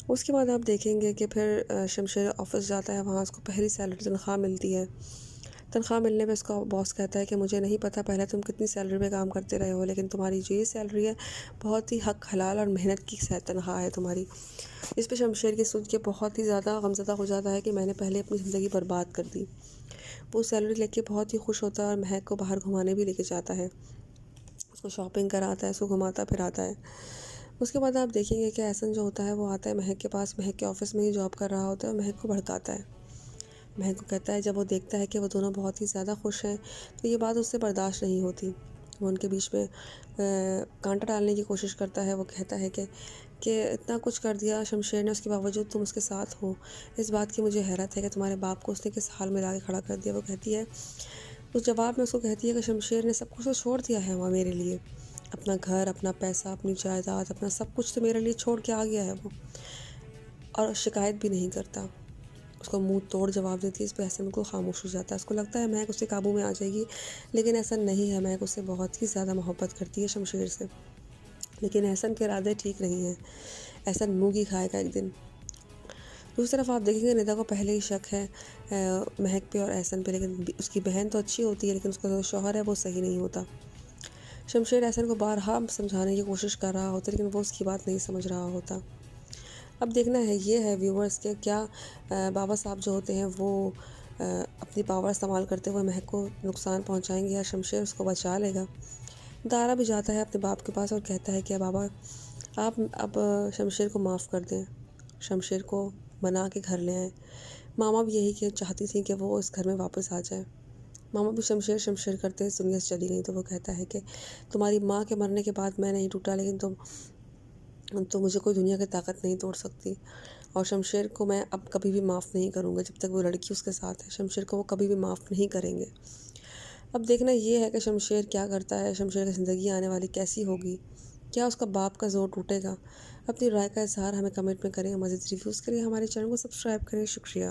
उसके बाद आप देखेंगे कि फिर शमशेर ऑफिस जाता है, वहाँ उसको पहली सैलरी तनख्वाह मिलती है। तनख्वाह मिलने पे उसका बॉस कहता है कि मुझे नहीं पता पहले तुम कितनी सैलरी पे काम करते रहे हो, लेकिन तुम्हारी जो ये सैलरी है बहुत ही हक हलाल और मेहनत की तनख्वाह है तुम्हारी। इस पे शमशेर की सोच के बहुत ही ज़्यादा गमज़दा हो जाता है कि मैंने पहले अपनी ज़िंदगी बर्बाद कर दी। वो सैलरी लेके बहुत ही खुश होता है और महक को बाहर घुमाने भी लेके जाता है, उसको शॉपिंग कराता है, उसको घुमाता फिराता है। उसके बाद आप देखेंगे कि एहसन जो होता है वो आता है महक के पास, महक के ऑफिस में ही जॉब कर रहा होता है और महक को भड़काता है। महक को कहता है, जब वो देखता है कि वो दोनों बहुत ही ज़्यादा खुश हैं तो ये बात उससे बर्दाश्त नहीं होती। वो उनके बीच में कांटा डालने की कोशिश करता है। वो कहता है कि इतना कुछ कर दिया शमशेर ने, उसके बावजूद तुम उसके साथ हो। इस बात की मुझे हैरत है कि तुम्हारे बाप को उसने किस हाल में ला के खड़ा कर दिया। वो कहती है, उस जवाब में उसको कहती है कि शमशेर ने सब कुछ तो छोड़ दिया है वहाँ मेरे लिए, अपना घर, अपना पैसा, अपनी जायदाद, अपना सब कुछ तो मेरे लिए छोड़ के आ गया है वो, और शिकायत भी नहीं करता। उसको मुंह तोड़ जवाब देती है। इस पर एहसन बिल्कुल खामोश हो जाता है। उसको लगता है महक उसके काबू में आ जाएगी, लेकिन ऐसा नहीं है। महक उससे बहुत ही ज़्यादा मोहब्बत करती है शमशेर से, लेकिन एहसन के इरादे ठीक नहीं हैं। एहसन मुँह की खाएगा एक दिन। दूसरी तरफ आप देखेंगे निदा को पहले ही शक है महक पे और एहसन पे, लेकिन उसकी बहन तो अच्छी होती है, लेकिन उसका जो शौहर है वो सही नहीं होता। शमशेर एहसन को बारहा समझाने की कोशिश कर रहा होता है, लेकिन वो उसकी बात नहीं समझ रहा होता। अब देखना है ये है व्यूवर्स के क्या बाबा साहब जो होते हैं वो अपनी पावर इस्तेमाल करते हुए महक को नुकसान पहुंचाएंगे या शमशेर उसको बचा लेगा। दारा भी जाता है अपने बाप के पास और कहता है कि बाबा आप अब शमशेर को माफ़ कर दें, शमशेर को मना के घर ले आए। मामा भी यही चाहती थी कि वो इस घर में वापस आ जाए। मामा भी शमशेर शमशेर करते इस दुनिया से चली गई। तो वो कहता है कि तुम्हारी माँ के मरने के बाद मैं नहीं टूटा, लेकिन तो मुझे कोई दुनिया की ताकत नहीं तोड़ सकती, और शमशेर को मैं अब कभी भी माफ़ नहीं करूँगा। जब तक वो लड़की उसके साथ है शमशेर को वो कभी भी माफ़ नहीं करेंगे। अब देखना ये है कि शमशेर क्या करता है, शमशेर की ज़िंदगी आने वाली कैसी होगी, क्या उसका बाप का जोर टूटेगा। अपनी राय का इजहार हमें कमेंट में करें। मज़ीद रिव्यूज़ के लिए हमारे चैनल को सब्सक्राइब करें। शुक्रिया।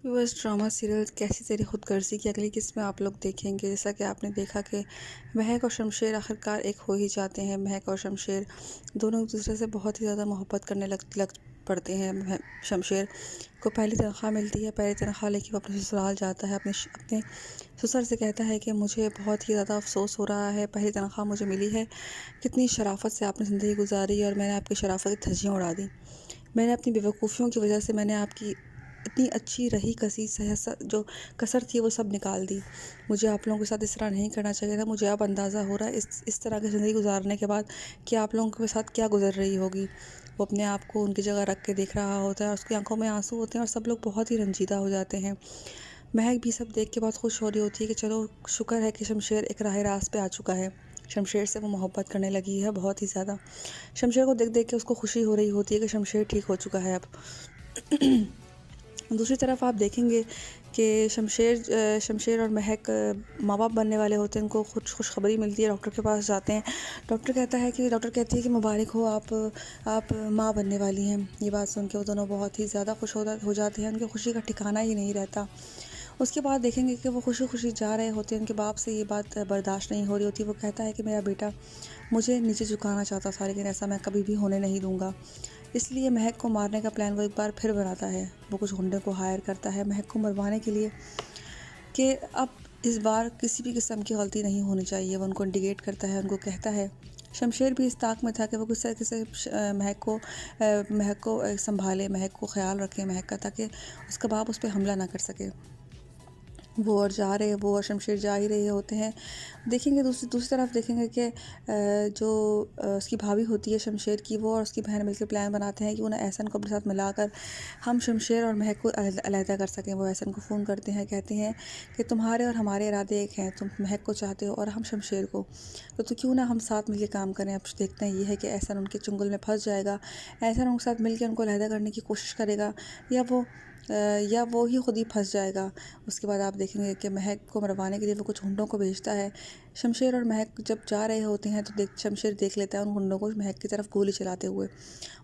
बस ड्रामा सीरियल कैसी तेरी खुदगर्जी की अगली किस्त में आप लोग देखेंगे। जैसा कि आपने देखा कि महक और शमशेर आखिरकार एक हो ही जाते हैं। महक और शमशेर दोनों एक दूसरे से बहुत ही ज़्यादा मोहब्बत करने लग पड़ते हैं। शमशेर को पहली तनख्वाह मिलती है, पहली तनख्वाह लेके वो अपने ससुराल जाता है, अपने ससुर से कहता है कि मुझे बहुत ही ज़्यादा अफसोस हो रहा है, पहली तनख्वाह मुझे मिली है, कितनी शराफत से आपने ज़िंदगी गुजारी और मैंने आपकी शराफत की धज्जियाँ उड़ा दी। मैंने अपनी बेवकूफ़ियों की वजह से मैंने आपकी इतनी अच्छी रही कसी जो कसर थी वो सब निकाल दी। मुझे आप लोगों के साथ इस तरह नहीं करना चाहिए था। मुझे अब अंदाज़ा हो रहा है इस तरह की ज़िंदगी गुजारने के बाद कि आप लोगों के साथ क्या गुजर रही होगी। वो अपने आप को उनकी जगह रख के देख रहा होता है और उसकी आंखों में आंसू होते हैं और सब लोग बहुत ही रंजीदा हो जाते हैं। महक भी सब देख के बहुत खुश हो रही होती है कि चलो शुक्र है कि शमशेर एक राह रास्त पे आ चुका है। शमशेर से वो मोहब्बत करने लगी है बहुत ही ज़्यादा। शमशेर को देख देख के उसको खुशी हो रही होती है कि शमशेर ठीक हो चुका है अब। दूसरी तरफ आप देखेंगे कि शमशेर और महक माँ बाप बनने वाले होते हैं। उनको खुशखबरी मिलती है, डॉक्टर के पास जाते हैं। डॉक्टर कहती है कि मुबारक हो, आप माँ बनने वाली हैं। ये बात सुन के वो दोनों बहुत ही ज़्यादा खुश हो जाते हैं। उनकी खुशी का ठिकाना ही नहीं रहता। उसके बाद देखेंगे कि वो खुशी खुशी जा रहे होते हैं। उनके बाप से ये बात बर्दाश्त नहीं हो रही होती। वो कहता है कि मेरा बेटा मुझे नीचे झुकाना चाहता था, लेकिन ऐसा मैं कभी भी होने नहीं दूँगा। इसलिए महक को मारने का प्लान वो एक बार फिर बनाता है। वो कुछ गुंडे को हायर करता है महक को मरवाने के लिए कि अब इस बार किसी भी किस्म की गलती नहीं होनी चाहिए। वो उनको इंडिकेट करता है, उनको कहता है। शमशेर भी इस ताक में था कि वो किस तरह से महक को संभाले, महक को ख्याल रखे महक का, ताकि उसका बाप उस पर हमला ना कर सके। वो और शमशेर जा ही रहे होते हैं। देखेंगे दूसरी तरफ देखेंगे कि जो उसकी भाभी होती है शमशेर की, वो और उसकी बहन मिलकर प्लान बनाते हैं कि उन्हें एहसन को अपने साथ मिलाकर हम शमशेर और महक को अलहदा कर सकें। वो एहसन को फ़ोन करते हैं, कहते हैं कि तुम्हारे और हमारे इरादे एक हैं, तुम महक को चाहते हो और हम शमशेर को, तो क्यों ना हम साथ मिलकर काम करें। अब देखते हैं ये है कि एहसन उनके चुंगल में फंस जाएगा, एहसन उनके साथ मिलकर उनको अलहदा करने की कोशिश करेगा, या वो ही खुद ही फंस जाएगा। उसके बाद आप देखेंगे कि महक को मरवाने के लिए वो कुछ गुंडों को भेजता है। शमशेर और महक जब जा रहे होते हैं तो शमशेर देख लेता है उन गुंडों को महक की तरफ गोली चलाते हुए।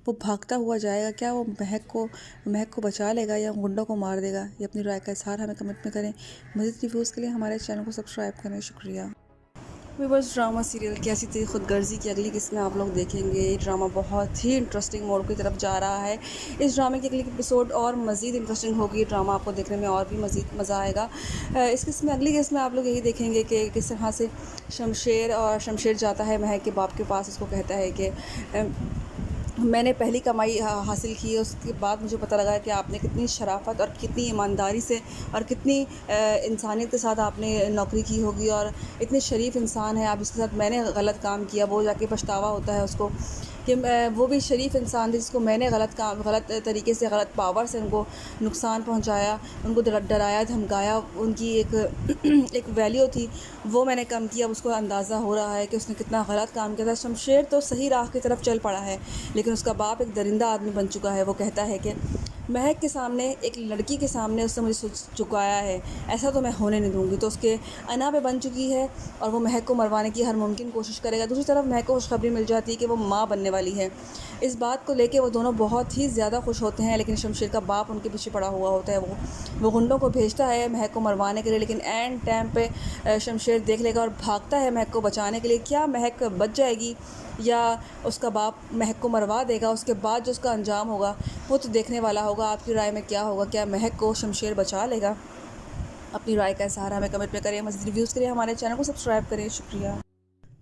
वो भागता हुआ जाएगा, क्या वो महक को बचा लेगा या गुंडों को मार देगा। ये अपनी राय का इजहार हमें कमेंट में करें। मज़ीद रिव्यूज़ के लिए हमारे चैनल को सब्सक्राइब करें। शुक्रिया। वीवर्स ड्रामा सीरियल कैसी थी खुदगर्जी की अगली किस्त में आप लोग देखेंगे। ये ड्रामा बहुत ही इंटरेस्टिंग मोड की तरफ जा रहा है। इस ड्रामे की अगली एपिसोड और मज़ीद इंटरेस्टिंग होगी। ड्रामा आपको देखने में और भी मज़ीद मज़ा आएगा। इस किस्त में अगली किस्त में आप लोग यही देखेंगे कि किस तरह से शमशेर जाता है महक के बाप के पास। उसको कहता है कि मैंने पहली कमाई हासिल की है, उसके बाद मुझे पता लगा कि आपने कितनी शराफ़त और कितनी ईमानदारी से और कितनी इंसानियत के साथ आपने नौकरी की होगी और इतने शरीफ इंसान है आप। इसके साथ मैंने गलत काम किया, वो जाके पछतावा होता है उसको कि वो भी शरीफ इंसान थे जिसको मैंने गलत तरीके से गलत पावर से उनको नुकसान पहुंचाया, उनको डराया धमकाया। उनकी एक एक वैल्यू थी वो मैंने कम किया। उसको अंदाज़ा हो रहा है कि उसने कितना गलत काम किया था। शमशेर तो सही राह की तरफ चल पड़ा है, लेकिन उसका बाप एक दरिंदा आदमी बन चुका है। वो कहता है कि महक के सामने, एक लड़की के सामने उसने मुझे झुकाया है, ऐसा तो मैं होने नहीं दूँगी। तो उसके अना पे बन चुकी है और वो महक को मरवाने की हर मुमकिन कोशिश करेगा। दूसरी तरफ महक को खुशखबरी मिल जाती है कि वो माँ बनने वाली है। इस बात को लेके वो दोनों बहुत ही ज़्यादा खुश होते हैं, लेकिन शमशेर का बाप उनके पीछे पड़ा हुआ होता है। वो गुंडों को भेजता है महक को मरवाने के लिए, लेकिन एंड टाइम पे शमशेर देख लेगा और भागता है महक को बचाने के लिए। क्या महक बच जाएगी या उसका बाप महक को मरवा देगा? उसके बाद जो उसका अंजाम होगा वो तो देखने वाला होगा। आपकी राय में क्या होगा? क्या महक को शमशेर बचा लेगा? अपनी राय का इज़हार हमें कमेंट में करें, मज़ीद रिव्यूज़ करें, हमारे चैनल को सब्सक्राइब करें। शुक्रिया।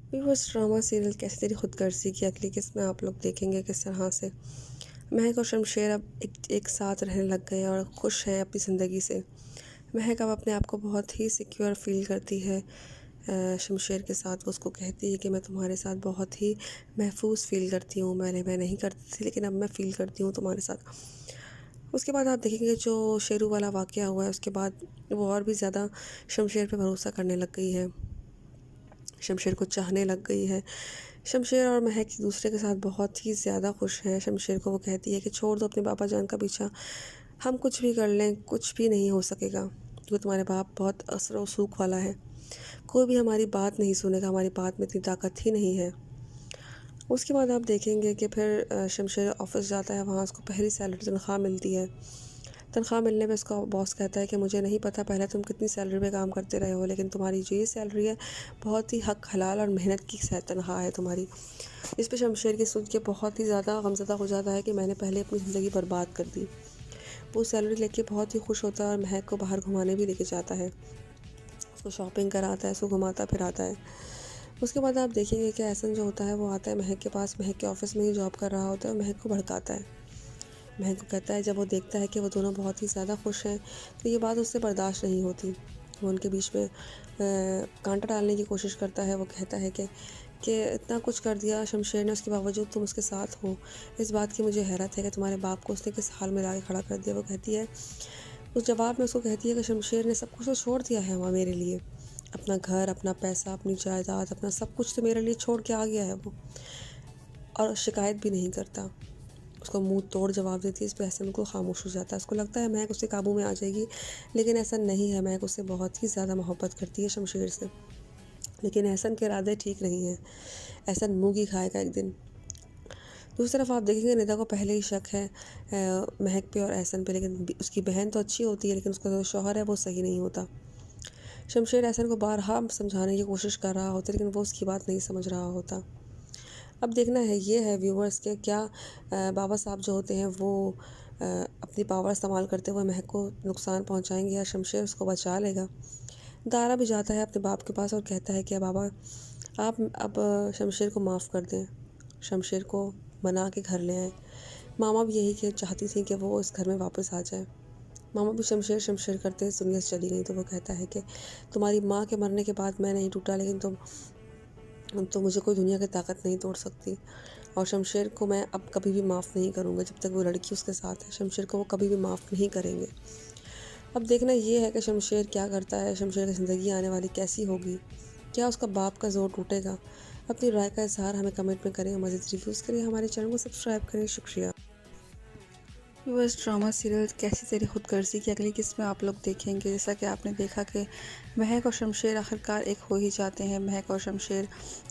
व्यूअर्स ड्रामा सीरियल कैसी तेरी खुदगर्जी की अगली किस्त में आप लोग देखेंगे किस तरह से महक और शमशेर अब एक साथ रहने लग गए और खुश हैं अपनी ज़िंदगी से। महक अब अपने आप को बहुत ही सिक्योर फील करती है शमशेर के साथ। वो उसको कहती है कि मैं तुम्हारे साथ बहुत ही महफूज फ़ील करती हूँ। मैं नहीं करती थी, लेकिन अब मैं फ़ील करती हूँ तुम्हारे साथ। उसके बाद आप देखेंगे जो शेरू वाला वाक़या हुआ है, उसके बाद वो और भी ज़्यादा शमशेर पे भरोसा करने लग गई है, शमशेर को चाहने लग गई है। शमशेर और महक एक दूसरे के साथ बहुत ही ज़्यादा खुश हैं। शमशेर को वो कहती है कि छोड़ दो अपने पापा जान का पीछा, हम कुछ भी कर लें कुछ भी नहीं हो सकेगा, क्योंकि तुम्हारे बाप बहुत असर और सूख वाला है, कोई भी हमारी बात नहीं सुनेगा, हमारी बात में इतनी ताकत ही नहीं है। उसके बाद आप देखेंगे कि फिर शमशेर ऑफिस जाता है, वहाँ उसको पहली सैलरी तनख्वाह मिलती है। तनख्वाह मिलने पे उसका बॉस कहता है कि मुझे नहीं पता पहले तुम कितनी सैलरी पे काम करते रहे हो, लेकिन तुम्हारी जो ये सैलरी है बहुत ही हक हलाल और मेहनत की तनख्वाह है तुम्हारी। इस पे शमशेर की सोच के बहुत ही ज़्यादा गमज़दा हो जाता है कि मैंने पहले अपनी ज़िंदगी बर्बाद कर दी। वो सैलरी लेके बहुत ही खुश होता है और महक को बाहर घुमाने भी लेके जाता है, उसको शॉपिंग कराता है, उसको घुमाता फिराता है। उसके बाद आप देखेंगे कि एहसन जो होता है वो आता है महक के पास, महक के ऑफिस में ही जॉब कर रहा होता है और महक को भड़काता है। महक को कहता है, जब वो देखता है कि वो दोनों बहुत ही ज़्यादा खुश हैं तो ये बात उससे बर्दाश्त नहीं होती। वो उनके बीच में कांटा डालने की कोशिश करता है। वो कहता है कि इतना कुछ कर दिया शमशेर ने, उसके बावजूद तुम उसके साथ हो। इस बात की मुझे हैरत है कि तुम्हारे बाप को उसने किस हाल में ला के खड़ा कर दिया। वो कहती है, उस जवाब में उसको कहती है कि शमशेर ने सब कुछ तो छोड़ दिया है वहाँ मेरे लिए, अपना घर, अपना पैसा, अपनी जायदाद, अपना सब कुछ तो मेरे लिए छोड़ के आ गया है वो, और शिकायत भी नहीं करता। उसको मुंह तोड़ जवाब देती है। इस पर एहसन को खामोश हो जाता है। उसको लगता है महक उसके काबू में आ जाएगी, लेकिन ऐसा नहीं है। महक उससे बहुत ही ज़्यादा मोहब्बत करती है शमशेर से, लेकिन एहसन के इरादे ठीक नहीं हैं। एहसन मुँह की खाएगा एक दिन। दूसरी तरफ आप देखेंगे निदा को पहले ही शक है महक पे और एहसन पे, लेकिन उसकी बहन तो अच्छी होती है, लेकिन उसका जो शौहर है वो सही नहीं होता। शमशेर एहसन को बारहा समझाने की कोशिश कर रहा होता है, लेकिन वो उसकी बात नहीं समझ रहा होता। अब देखना है ये है व्यूवर्स के क्या बाबा साहब जो होते हैं वो अपनी पावर इस्तेमाल करते हुए महक को नुकसान पहुंचाएंगे या शमशेर उसको बचा लेगा। दारा भी जाता है अपने बाप के पास और कहता है कि बाबा आप अब शमशेर को माफ़ कर दें, शमशेर को मना के घर ले आएँ। मामा भी यही चाहती थी कि वो इस घर में वापस आ जाए। मामा भी शमशेर शमशेर करते इस दुनिया से चली गई। तो वो कहता है कि तुम्हारी माँ के मरने के बाद मैं नहीं टूटा, लेकिन तो मुझे कोई दुनिया की ताकत नहीं तोड़ सकती, और शमशेर को मैं अब कभी भी माफ़ नहीं करूँगा। जब तक वो लड़की उसके साथ है शमशेर को वो कभी भी माफ़ नहीं करेंगे। अब देखना ये है कि शमशेर क्या करता है, शमशेर की ज़िंदगी आने वाली कैसी होगी, क्या उसका बाप का जोर टूटेगा? अपनी राय का इज़हार हमें कमेंट में करें, मज़ीद रिव्यूज़ करें, हमारे चैनल को सब्सक्राइब करें। शुक्रिया। व्यूअर्स ड्रामा सीरियल कैसी तेरी खुदगर्जी की अगली किस्त में आप लोग देखेंगे। जैसा कि आपने देखा कि महक और शमशेर आखिरकार एक हो ही जाते हैं। महक और शमशेर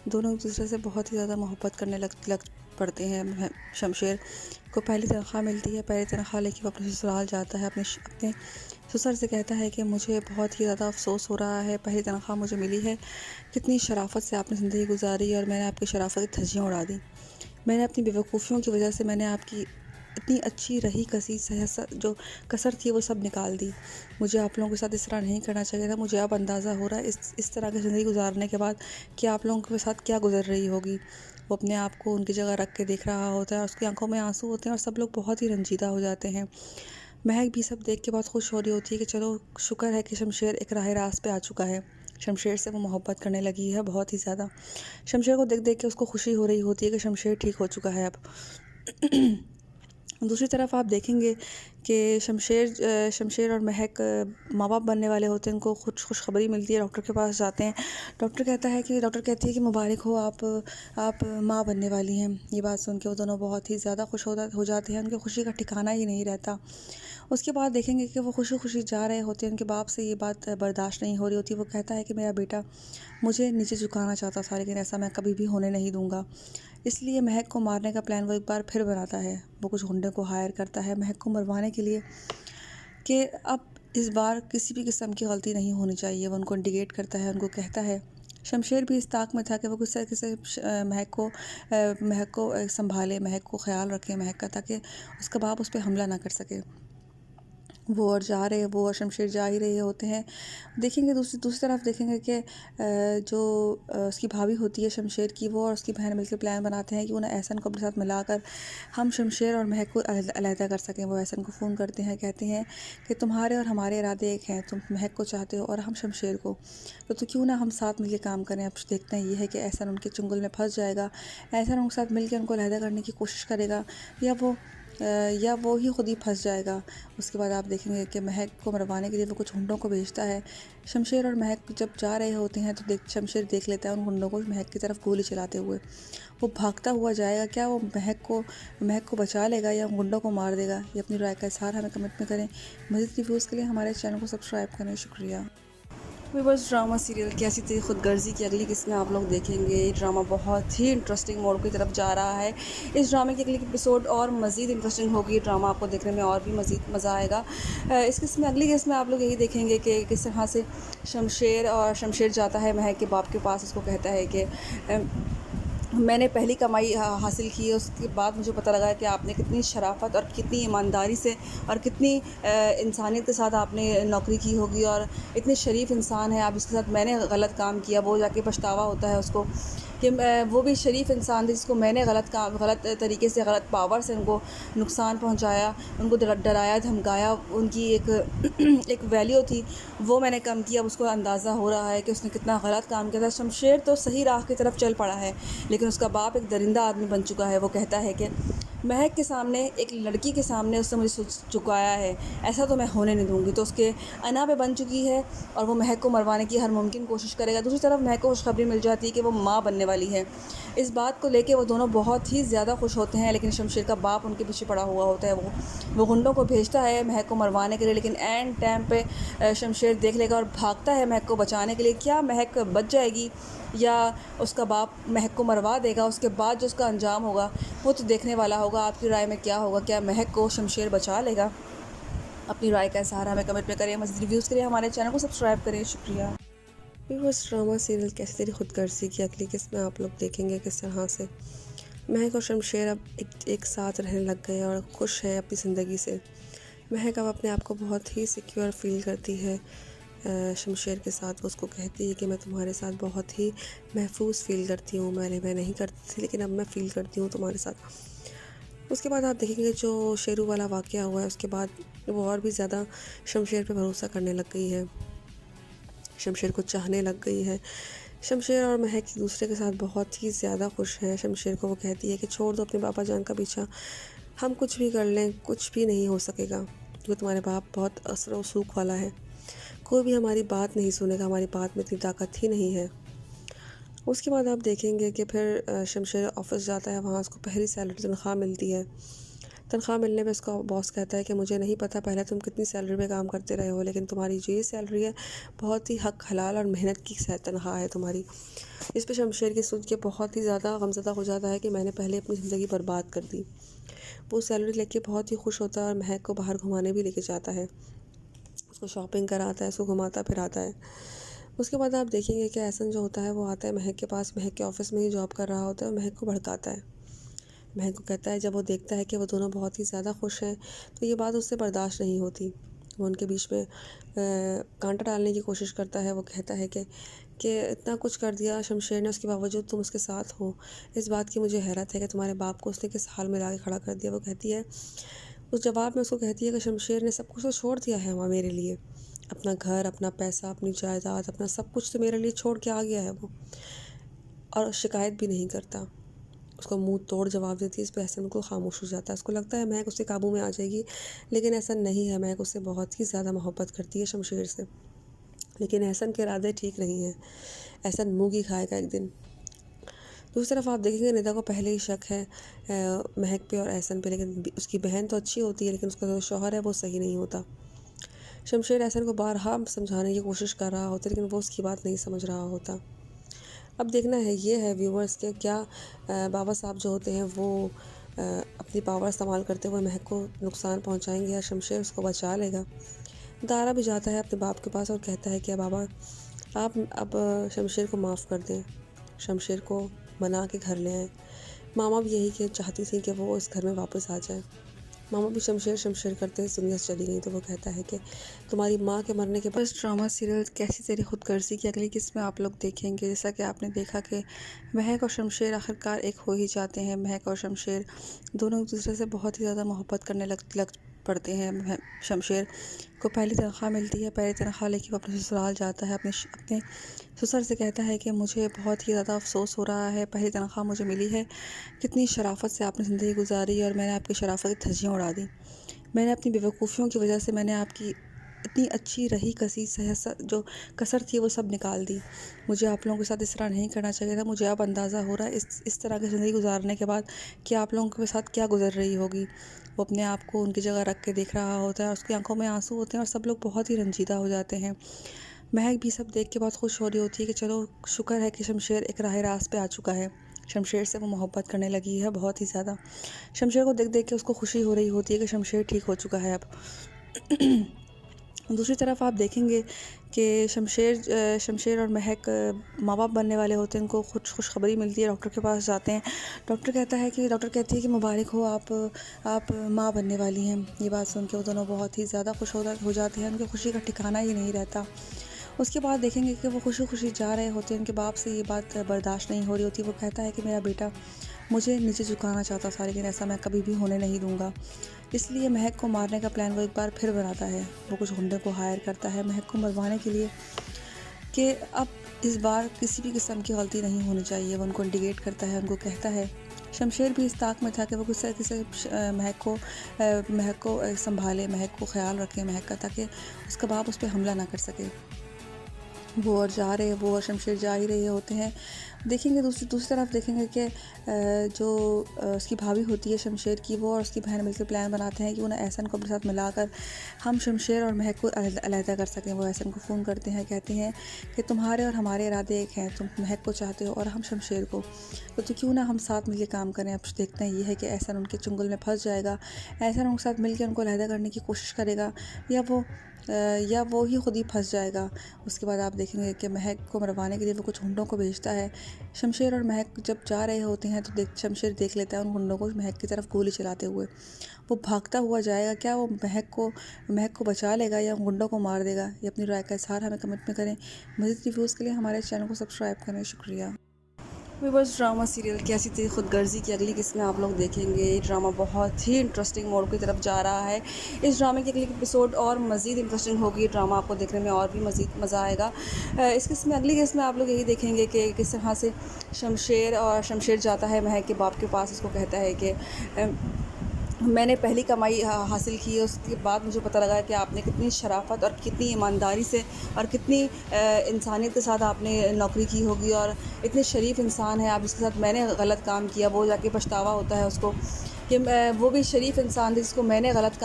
दोनों एक दूसरे से बहुत ही ज़्यादा मोहब्बत करने पड़ते हैं। शमशेर को पहली तनख्वाह मिलती है, पहली तनख्वाह लेके वो अपने ससुराल जाता है, अपने ससुर से कहता है कि मुझे बहुत ही ज़्यादा अफसोस हो रहा है, पहली तनख्वाह मुझे मिली है, कितनी शराफत से आपने ज़िंदगी गुजारी और मैंने आपकी शराफत की धज्जियाँ उड़ा दी। मैंने अपनी बेवकूफ़ियों की वजह से मैंने आपकी इतनी अच्छी रही कसी जो कसर थी वो सब निकाल दी। मुझे आप लोगों के साथ इस तरह नहीं करना चाहिए था। मुझे अब अंदाज़ा हो रहा है इस तरह की ज़िंदगी गुजारने के बाद कि आप लोगों के साथ क्या गुजर रही होगी। वो अपने आप को उनकी जगह रख के देख रहा होता है और उसकी आंखों में आंसू होते हैं और सब लोग बहुत ही रंजीदा हो जाते हैं। महक भी सब देख के बहुत खुश हो रही होती है कि चलो शुक्र है कि शमशेर एक राह रास्त पे आ चुका है। शमशेर से वो मोहब्बत करने लगी है बहुत ही ज़्यादा। शमशेर को देख देख के उसको खुशी हो रही होती है कि शमशेर ठीक हो चुका है अब। दूसरी तरफ आप देखेंगे कि शमशेर और महक माँ बाप बनने वाले होते हैं। उनको खुशखबरी मिलती है, डॉक्टर के पास जाते हैं। डॉक्टर कहती है कि मुबारक हो, आप माँ बनने वाली हैं। ये बात सुन के वो दोनों बहुत ही ज़्यादा खुश हो जाते हैं। उनकी खुशी का ठिकाना ही नहीं रहता। उसके बाद देखेंगे कि वो खुशी खुशी जा रहे होते हैं। उनके बाप से ये बात बर्दाश्त नहीं हो रही होती। वो कहता है कि मेरा बेटा मुझे नीचे झुकाना चाहता था, लेकिन ऐसा मैं कभी भी होने नहीं दूँगा। इसलिए महक को मारने का प्लान वो एक बार फिर बनाता है। वो कुछ गुंडे को हायर करता है महक को मरवाने के लिए कि अब इस बार किसी भी किस्म की गलती नहीं होनी चाहिए। वो उनको इंडिकेट करता है, उनको कहता है। शमशेर भी इस ताक में था कि वो किस तरीके से महक को संभाले, महक को ख्याल रखे महक का, ताकि उसका बाप उस पर हमला ना कर सके। वो और शमशेर जा ही रहे होते हैं। देखेंगे दूसरी तरफ देखेंगे कि उसकी भाभी होती है शमशेर की, वो और उसकी बहन मिलकर प्लान बनाते हैं कि उन्हें एहसन को अपने साथ मिलाकर हम शमशेर और महक को अलहदा कर सकें। वो एहसन को फ़ोन करते हैं, कहते हैं कि तुम्हारे और हमारे इरादे एक हैं, तुम महक को चाहते हो और हम शमशेर को, तो क्यों ना हम साथ मिलकर काम करें। अब देखते हैं ये है कि एहसन उनके चुंगल में फंस जाएगा, एहसन उनके साथ मिलकर उनको अलहदा करने की कोशिश करेगा या वो ही खुद ही फंस जाएगा। उसके बाद आप देखेंगे कि महक को मरवाने के लिए वो कुछ गुंडों को भेजता है। शमशेर और महक जब जा रहे होते हैं तो शमशेर देख लेता है उन गुंडों को महक की तरफ गोली चलाते हुए। वो भागता हुआ जाएगा, क्या वो महक को बचा लेगा या गुंडों को मार देगा? ये अपनी राय का इज़हार हमें कमेंट में करें। मज़ीद रिव्यूज़ के लिए हमारे चैनल को सब्सक्राइब करें। शुक्रिया। बस ड्रामा सीरियल कैसी थी खुदगर्जी की अगली किस्त में आप लोग देखेंगे। ये ड्रामा बहुत ही इंटरेस्टिंग मोड की तरफ जा रहा है। इस ड्रामे की अगली एपिसोड और मज़ीद इंटरेस्टिंग होगी। ड्रामा आपको देखने में और भी मज़ीद मज़ा आएगा। इस किस्त में अगली किस्त में आप लोग यही देखेंगे कि किस तरह से शमशेर जाता है महक के बाप के पास। उसको कहता है कि मैंने पहली कमाई हासिल की है, उसके बाद मुझे पता लगा कि आपने कितनी शराफत और कितनी ईमानदारी से और कितनी इंसानियत के साथ आपने नौकरी की होगी और इतने शरीफ इंसान है आप। इसके साथ मैंने गलत काम किया, वो जाके पछतावा होता है उसको कि वो भी शरीफ इंसान थे जिसको मैंने गलत तरीके से गलत पावर से उनको नुकसान पहुंचाया, उनको डराया धमकाया, उनकी एक वैल्यू थी वो मैंने कम किया। अब उसको अंदाज़ा हो रहा है कि उसने कितना गलत काम किया था। शमशेर तो सही राह की तरफ चल पड़ा है, लेकिन उसका बाप एक दरिंदा आदमी बन चुका है। वो कहता है कि महक के सामने, एक लड़की के सामने उसने मुझे झुकाया है, ऐसा तो मैं होने नहीं दूंगी। तो उसके अना पे बन चुकी है और वो महक को मरवाने की हर मुमकिन कोशिश करेगा। दूसरी तरफ महक को खुशखबरी मिल जाती है कि वो माँ बनने वाली है। इस बात को लेके वो दोनों बहुत ही ज़्यादा खुश होते हैं, लेकिन शमशेर का बाप उनके पीछे पड़ा हुआ होता है। वो गुंडों को भेजता है महक को मरवाने के लिए, लेकिन एंड टाइम पे शमशेर देख लेगा और भागता है महक को बचाने के लिए। क्या महक बच जाएगी या उसका बाप महक को मरवा देगा? उसके बाद जो उसका अंजाम होगा वो तो देखने वाला होगा। आपकी राय में क्या होगा? क्या महक को शमशेर बचा लेगा? अपनी राय का इज़हार हमें कमेंट में करें। मज़ीद रिव्यूज़ के लिए हमारे चैनल को सब्सक्राइब करें। शुक्रिया। बस ड्रामा सीरियल कैसी तेरी खुदगर्जी की अगली किस्त में आप लोग देखेंगे किस तरह से महक और शमशेर अब एक साथ रहने लग गए और खुश हैं अपनी ज़िंदगी से। महक अब अपने आप को बहुत ही सिक्योर फील करती है शमशेर के साथ। वो उसको कहती है कि मैं तुम्हारे साथ बहुत ही महफूज फ़ील करती हूँ। मैं नहीं करती थी, लेकिन अब मैं फ़ील करती हूँ तुम्हारे साथ। उसके बाद आप देखेंगे जो शेरू वाला वाक़या हुआ है, उसके बाद वो और भी ज़्यादा शमशेर पे भरोसा करने लग गई है, शमशेर को चाहने लग गई है। शमशेर और महक एक दूसरे के साथ बहुत ही ज़्यादा खुश हैं। शमशेर को वो कहती है कि छोड़ दो अपने पापा जान का पीछा, हम कुछ भी कर लें कुछ भी नहीं हो सकेगा, क्योंकि तुम्हारे बाप बहुत असर और सूख वाला है, कोई भी हमारी बात नहीं सुनेगा, हमारी बात में इतनी ताकत ही नहीं है। उसके बाद आप देखेंगे कि फिर शमशेर ऑफिस जाता है, वहाँ उसको पहली सैलरी तनख्वाह मिलती है। तनख्वाह मिलने पे उसका बॉस कहता है कि मुझे नहीं पता पहले तुम कितनी सैलरी पे काम करते रहे हो, लेकिन तुम्हारी जो ये सैलरी है बहुत ही हक हलाल और मेहनत की तनख्वाह है तुम्हारी। इस पे शमशेर की सोच के बहुत ही ज़्यादा गमज़दा हो जाता है कि मैंने पहले अपनी ज़िंदगी बर्बाद कर दी। वो सैलरी लेके बहुत ही खुश होता है और महक को बाहर घुमाने भी लेके जाता है, उसको शॉपिंग कराता है, उसको घुमाता फिराता है। उसके बाद आप देखेंगे कि एहसन जो होता है वो आता है महक के पास, महक के ऑफ़िस में ही जॉब कर रहा होता है और महक को भड़काता है। महक को कहता है, जब वो देखता है कि वो दोनों बहुत ही ज़्यादा खुश हैं तो ये बात उससे बर्दाश्त नहीं होती। वो उनके बीच में कांटा डालने की कोशिश करता है। वो कहता है कि इतना कुछ कर दिया शमशेर ने, उसके बावजूद तुम उसके साथ हो। इस बात की मुझे हैरत है कि तुम्हारे बाप को उसने किस हाल में ला के खड़ा कर दिया। वो कहती है, उस जवाब में उसको कहती है कि शमशेर ने सब कुछ तो छोड़ दिया है वहाँ मेरे लिए, अपना घर, अपना पैसा, अपनी जायदाद, अपना सब कुछ तो मेरे लिए छोड़ के आ गया है वो, और शिकायत भी नहीं करता। उसको मुंह तोड़ जवाब देती है। इस पर एहसन बिल्कुल खामोश हो जाता है। उसको लगता है महक उससे काबू में आ जाएगी, लेकिन ऐसा नहीं है। महक उससे बहुत ही ज़्यादा मोहब्बत करती है शमशेर से, लेकिन एहसन के इरादे ठीक नहीं हैं। एहसन मुँह की खाएगा एक दिन। दूसरी तरफ आप देखेंगे निदा को पहले ही शक है महक पे और एहसन पे, लेकिन उसकी बहन तो अच्छी होती है, लेकिन उसका जो शौहर है वो सही नहीं होता। शमशेर एहसन को बारहा समझाने की कोशिश कर रहा होता, लेकिन वो उसकी बात नहीं समझ रहा होता। अब देखना है ये है व्यूवर्स के क्या बाबा साहब जो होते हैं वो अपनी पावर इस्तेमाल करते हुए महक को नुकसान पहुंचाएंगे या शमशेर उसको बचा लेगा। दारा भी जाता है अपने बाप के पास और कहता है कि बाबा आप अब शमशेर को माफ़ कर दें, शमशेर को मना के घर ले आएँ। मामा भी यही चाहती थी कि वो इस घर में वापस आ जाए। मामा भी शमशेर शमशेर करते इस दुनिया से चली गई। तो वो कहता है कि तुम्हारी माँ के मरने के बाद इस ड्रामा सीरियल कैसी तेरी खुदगर्जी की अगली किस्त में आप लोग देखेंगे। जैसा कि आपने देखा कि महक और शमशेर आखिरकार एक हो ही जाते हैं। महक और शमशेर दोनों एक दूसरे से बहुत ही ज़्यादा मोहब्बत करने लग पड़ते हैं। शमशेर को पहली तनख्वाह मिलती है, पहली तनख्वाह लेके वो अपने ससुराल जाता है। अपने ससुर से कहता है कि मुझे बहुत ही ज़्यादा अफसोस हो रहा है, पहली तनख्वाह मुझे मिली है, कितनी शराफत से आपने ज़िंदगी गुजारी और मैंने आपकी शराफत की धज्जियाँ उड़ा दी। मैंने अपनी बेवकूफ़ियों की वजह से मैंने आपकी इतनी अच्छी रही कसी जो कसर थी वो सब निकाल दी। मुझे आप लोगों के साथ इस तरह नहीं करना चाहिए था। मुझे अब अंदाज़ा हो रहा है इस तरह की ज़िंदगी गुजारने के बाद कि आप लोगों के साथ क्या गुजर रही होगी। वो अपने आप को उनकी जगह रख के देख रहा होता है और उसकी आंखों में आंसू होते हैं और सब लोग बहुत ही रंजीदा हो जाते हैं। महक भी सब देख के बहुत खुश हो रही होती है कि चलो शुक्र है कि शमशेर एक राह रास्त पे आ चुका है। शमशेर से वो मोहब्बत करने लगी है बहुत ही ज़्यादा। शमशेर को देख देख के उसको खुशी हो रही होती है कि शमशेर ठीक हो चुका है अब। दूसरी तरफ आप देखेंगे कि शमशेर और महक माँ बाप बनने वाले होते हैं। उनको खुशखबरी मिलती है, डॉक्टर के पास जाते हैं। डॉक्टर कहती है कि मुबारक हो, आप माँ बनने वाली हैं। ये बात सुन के वो दोनों बहुत ही ज़्यादा खुश हो जाते हैं। उनकी खुशी का ठिकाना ही नहीं रहता। उसके बाद देखेंगे कि वो खुशी खुशी जा रहे होते हैं। उनके बाप से ये बात बर्दाश्त नहीं हो रही होती। वो कहता है कि मेरा बेटा मुझे नीचे झुकाना चाहता था, लेकिन ऐसा मैं कभी भी होने नहीं दूंगा। इसलिए महक को मारने का प्लान वो एक बार फिर बनाता है। वो कुछ गुंडे को हायर करता है महक को मरवाने के लिए कि अब इस बार किसी भी किस्म की गलती नहीं होनी चाहिए। वो उनको इंडिकेट करता है, उनको कहता है। शमशेर भी इस ताक में था कि वो किसी महक को संभाले, महक को ख्याल रखे महक का, ताकि उसका बाप उस पर हमला ना कर सके। वो और शमशेर जा ही रहे होते हैं। देखेंगे दूसरी तरफ देखेंगे कि जो उसकी भाभी होती है शमशेर की, वो और उसकी बहन मिलकर प्लान बनाते हैं कि उन्हें एहसन को अपने साथ मिलाकर हम शमशेर और महक को अलहदा कर सकें। वो एहसन को फ़ोन करते हैं, कहते हैं कि तुम्हारे और हमारे इरादे एक हैं, तुम महक को चाहते हो और हम शमशेर को, तो क्यों ना हम साथ मिलकर काम करें। अब देखते हैं ये है कि एहसन उनके चुंगल में फंस जाएगा, एहसन उनके साथ मिलकर उनको अलहदा करने की कोशिश करेगा या वो ही खुद ही फंस जाएगा। उसके बाद आप देखेंगे कि महक को मरवाने के लिए वो कुछ गुंडों को भेजता है। शमशेर और महक जब जा रहे होते हैं तो शमशेर देख लेता है उन गुंडों को महक की तरफ गोली चलाते हुए। वो भागता हुआ जाएगा। क्या वो महक को बचा लेगा या गुंडों को मार देगा? ये अपनी राय का इज़हार हमें कमेंट में करें। मज़ीद रिव्यूज़ के लिए हमारे चैनल को सब्सक्राइब करें। शुक्रिया। बस ड्रामा सीरियल कैसी थी खुदगर्जी की अगली किस्त में आप लोग देखेंगे। ये ड्रामा बहुत ही इंटरेस्टिंग मोड की तरफ जा रहा है। इस ड्रामे की अगली एपिसोड और मज़ीद इंटरेस्टिंग होगी। ड्रामा आपको देखने में और भी मज़ीद मज़ा आएगा। इस किस्त में अगली किस्त में आप लोग यही देखेंगे कि किस तरह से शमशेर जाता है महक के बाप के पास। उसको कहता है कि मैंने पहली कमाई हासिल की है, उसके बाद मुझे पता लगा कि आपने कितनी शराफत और कितनी ईमानदारी से और कितनी इंसानियत के साथ आपने नौकरी की होगी और इतने शरीफ इंसान है आप, जिसके साथ मैंने गलत काम किया। वो जाके पछतावा होता है उसको कि वो भी शरीफ इंसान थे जिसको मैंने गलत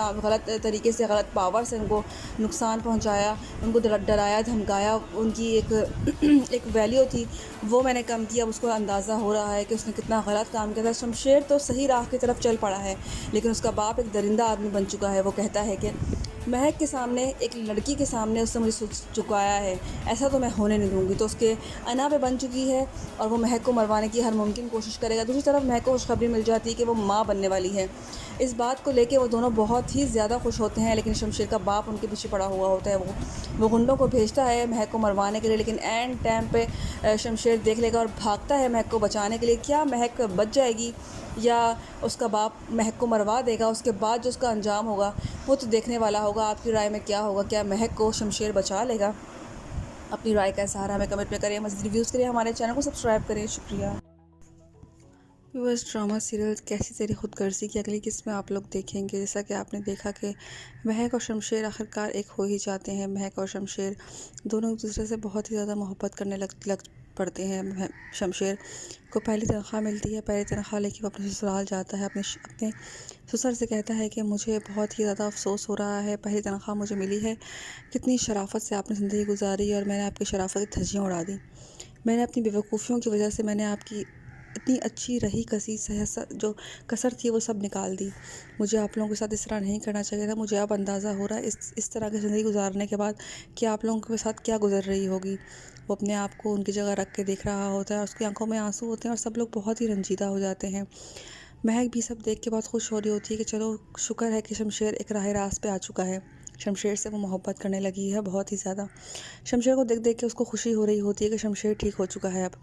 तरीके से गलत पावर से उनको नुकसान पहुंचाया, उनको डराया धमकाया, उनकी एक एक वैल्यू थी वो मैंने कम किया। उसको अंदाज़ा हो रहा है कि उसने कितना गलत काम किया था। शमशेर तो सही राह की तरफ चल पड़ा है, लेकिन उसका बाप एक दरिंदा आदमी बन चुका है। वो कहता है कि महक के सामने, एक लड़की के सामने उसने मुझे झुकाया है, ऐसा तो मैं होने नहीं दूँगी। तो उसके अना पे बन चुकी है और वो महक को मरवाने की हर मुमकिन कोशिश करेगा। दूसरी तरफ महक को खुशखबरी मिल जाती है कि वो माँ बनने वाली है। इस बात को लेके वो दोनों बहुत ही ज़्यादा खुश होते हैं, लेकिन शमशेर का बाप उनके पीछे पड़ा हुआ होता है। वो गुंडों को भेजता है महक को मरवाने के लिए, लेकिन एंड टाइम पे शमशेर देख लेगा और भागता है महक को बचाने के लिए। क्या महक बच जाएगी या उसका बाप महक को मरवा देगा? उसके बाद जो उसका अंजाम होगा वो तो देखने वाला होगा। आपकी राय में क्या होगा? क्या महक को शमशेर बचा लेगा? अपनी राय का इज़हार हमें कमेंट में करें। मज़ीद रिव्यूज़ करें, हमारे चैनल को सब्सक्राइब करें। शुक्रिया। बस ड्रामा सीरियल कैसी तेरी खुदगर्जी की अगली किस्त में आप लोग देखेंगे। जैसा कि आपने देखा कि महक और शमशेर आखिरकार एक हो ही जाते हैं। महक और शमशेर दोनों एक दूसरे से बहुत ही ज़्यादा मोहब्बत करने लग पड़ते हैं। शमशेर को पहली तनख्वाह मिलती है, पहली तनख्वाह लेके वो अपने ससुराल जाता है। अपने ससुर से कहता है कि मुझे बहुत ही ज़्यादा अफसोस हो रहा है, पहली तनख्वाह मुझे मिली है, कितनी शराफत से आपने ज़िंदगी गुजारी और मैंने आपकी शराफत की धज्जियाँ उड़ा दी। मैंने अपनी बेवकूफ़ियों की वजह से मैंने आपकी इतनी अच्छी रही कसी जो कसर थी वो सब निकाल दी। मुझे आप लोगों के साथ इस तरह नहीं करना चाहिए था। मुझे अब अंदाज़ा हो रहा है इस तरह की ज़िंदगी गुजारने के बाद कि आप लोगों के साथ क्या गुजर रही होगी। वो अपने आप को उनकी जगह रख के देख रहा होता है और उसकी आंखों में आंसू होते हैं और सब लोग बहुत ही रंजीदा हो जाते हैं। महक भी सब देख के बहुत खुश हो रही होती है कि चलो शुक्र है कि शमशेर एक राह रास्त पे आ चुका है। शमशेर से वो मोहब्बत करने लगी है बहुत ही ज़्यादा। शमशेर को देख के उसको खुशी हो रही होती है कि शमशेर ठीक हो चुका है अब।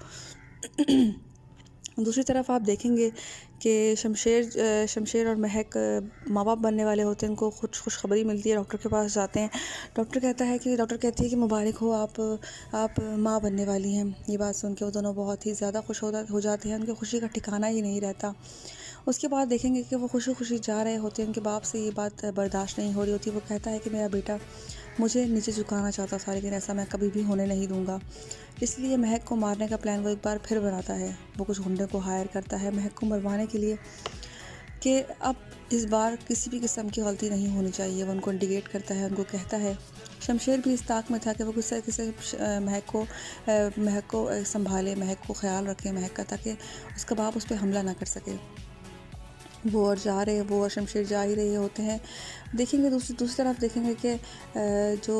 दूसरी तरफ आप देखेंगे कि शमशेर और महक माँ बाप बनने वाले होते हैं। उनको खुशखबरी मिलती है, डॉक्टर के पास जाते हैं। डॉक्टर कहती है कि मुबारक हो, आप माँ बनने वाली हैं। ये बात सुन के वो दोनों बहुत ही ज़्यादा खुश हो जाते हैं। उनकी खुशी का ठिकाना ही नहीं रहता। उसके बाद देखेंगे कि वो खुशी खुशी जा रहे होते हैं। उनके बाप से ये बात बर्दाश्त नहीं हो रही होती। वो कहता है कि मेरा बेटा मुझे नीचे झुकाना चाहता था, लेकिन ऐसा मैं कभी भी होने नहीं दूंगा। इसलिए महक को मारने का प्लान वो एक बार फिर बनाता है। वो कुछ गुंडे को हायर करता है महक को मरवाने के लिए कि अब इस बार किसी भी किस्म की गलती नहीं होनी चाहिए। वो उनको इंडिकेट करता है, उनको कहता है। शमशेर भी इस ताक में था कि वो किसी महक को संभाले, महक को ख्याल रखे महक का, ताकि उसका बाप उस पर हमला ना कर सके। वो और शमशेर जा ही रहे होते हैं। देखेंगे दूसरी तरफ देखेंगे कि जो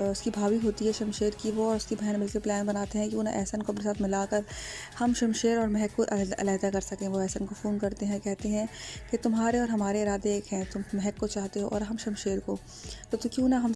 उसकी भाभी होती है शमशेर की, वो और उसकी बहन मिलकर प्लान बनाते हैं कि उन्हें एहसन को अपने साथ मिलाकर हम शमशेर और महक को अलहदा कर सकें। वो एहसन को फ़ोन करते हैं, कहते हैं कि तुम्हारे और हमारे इरादे एक हैं, तुम महक को चाहते हो और हम शमशेर को, तो क्यों ना हम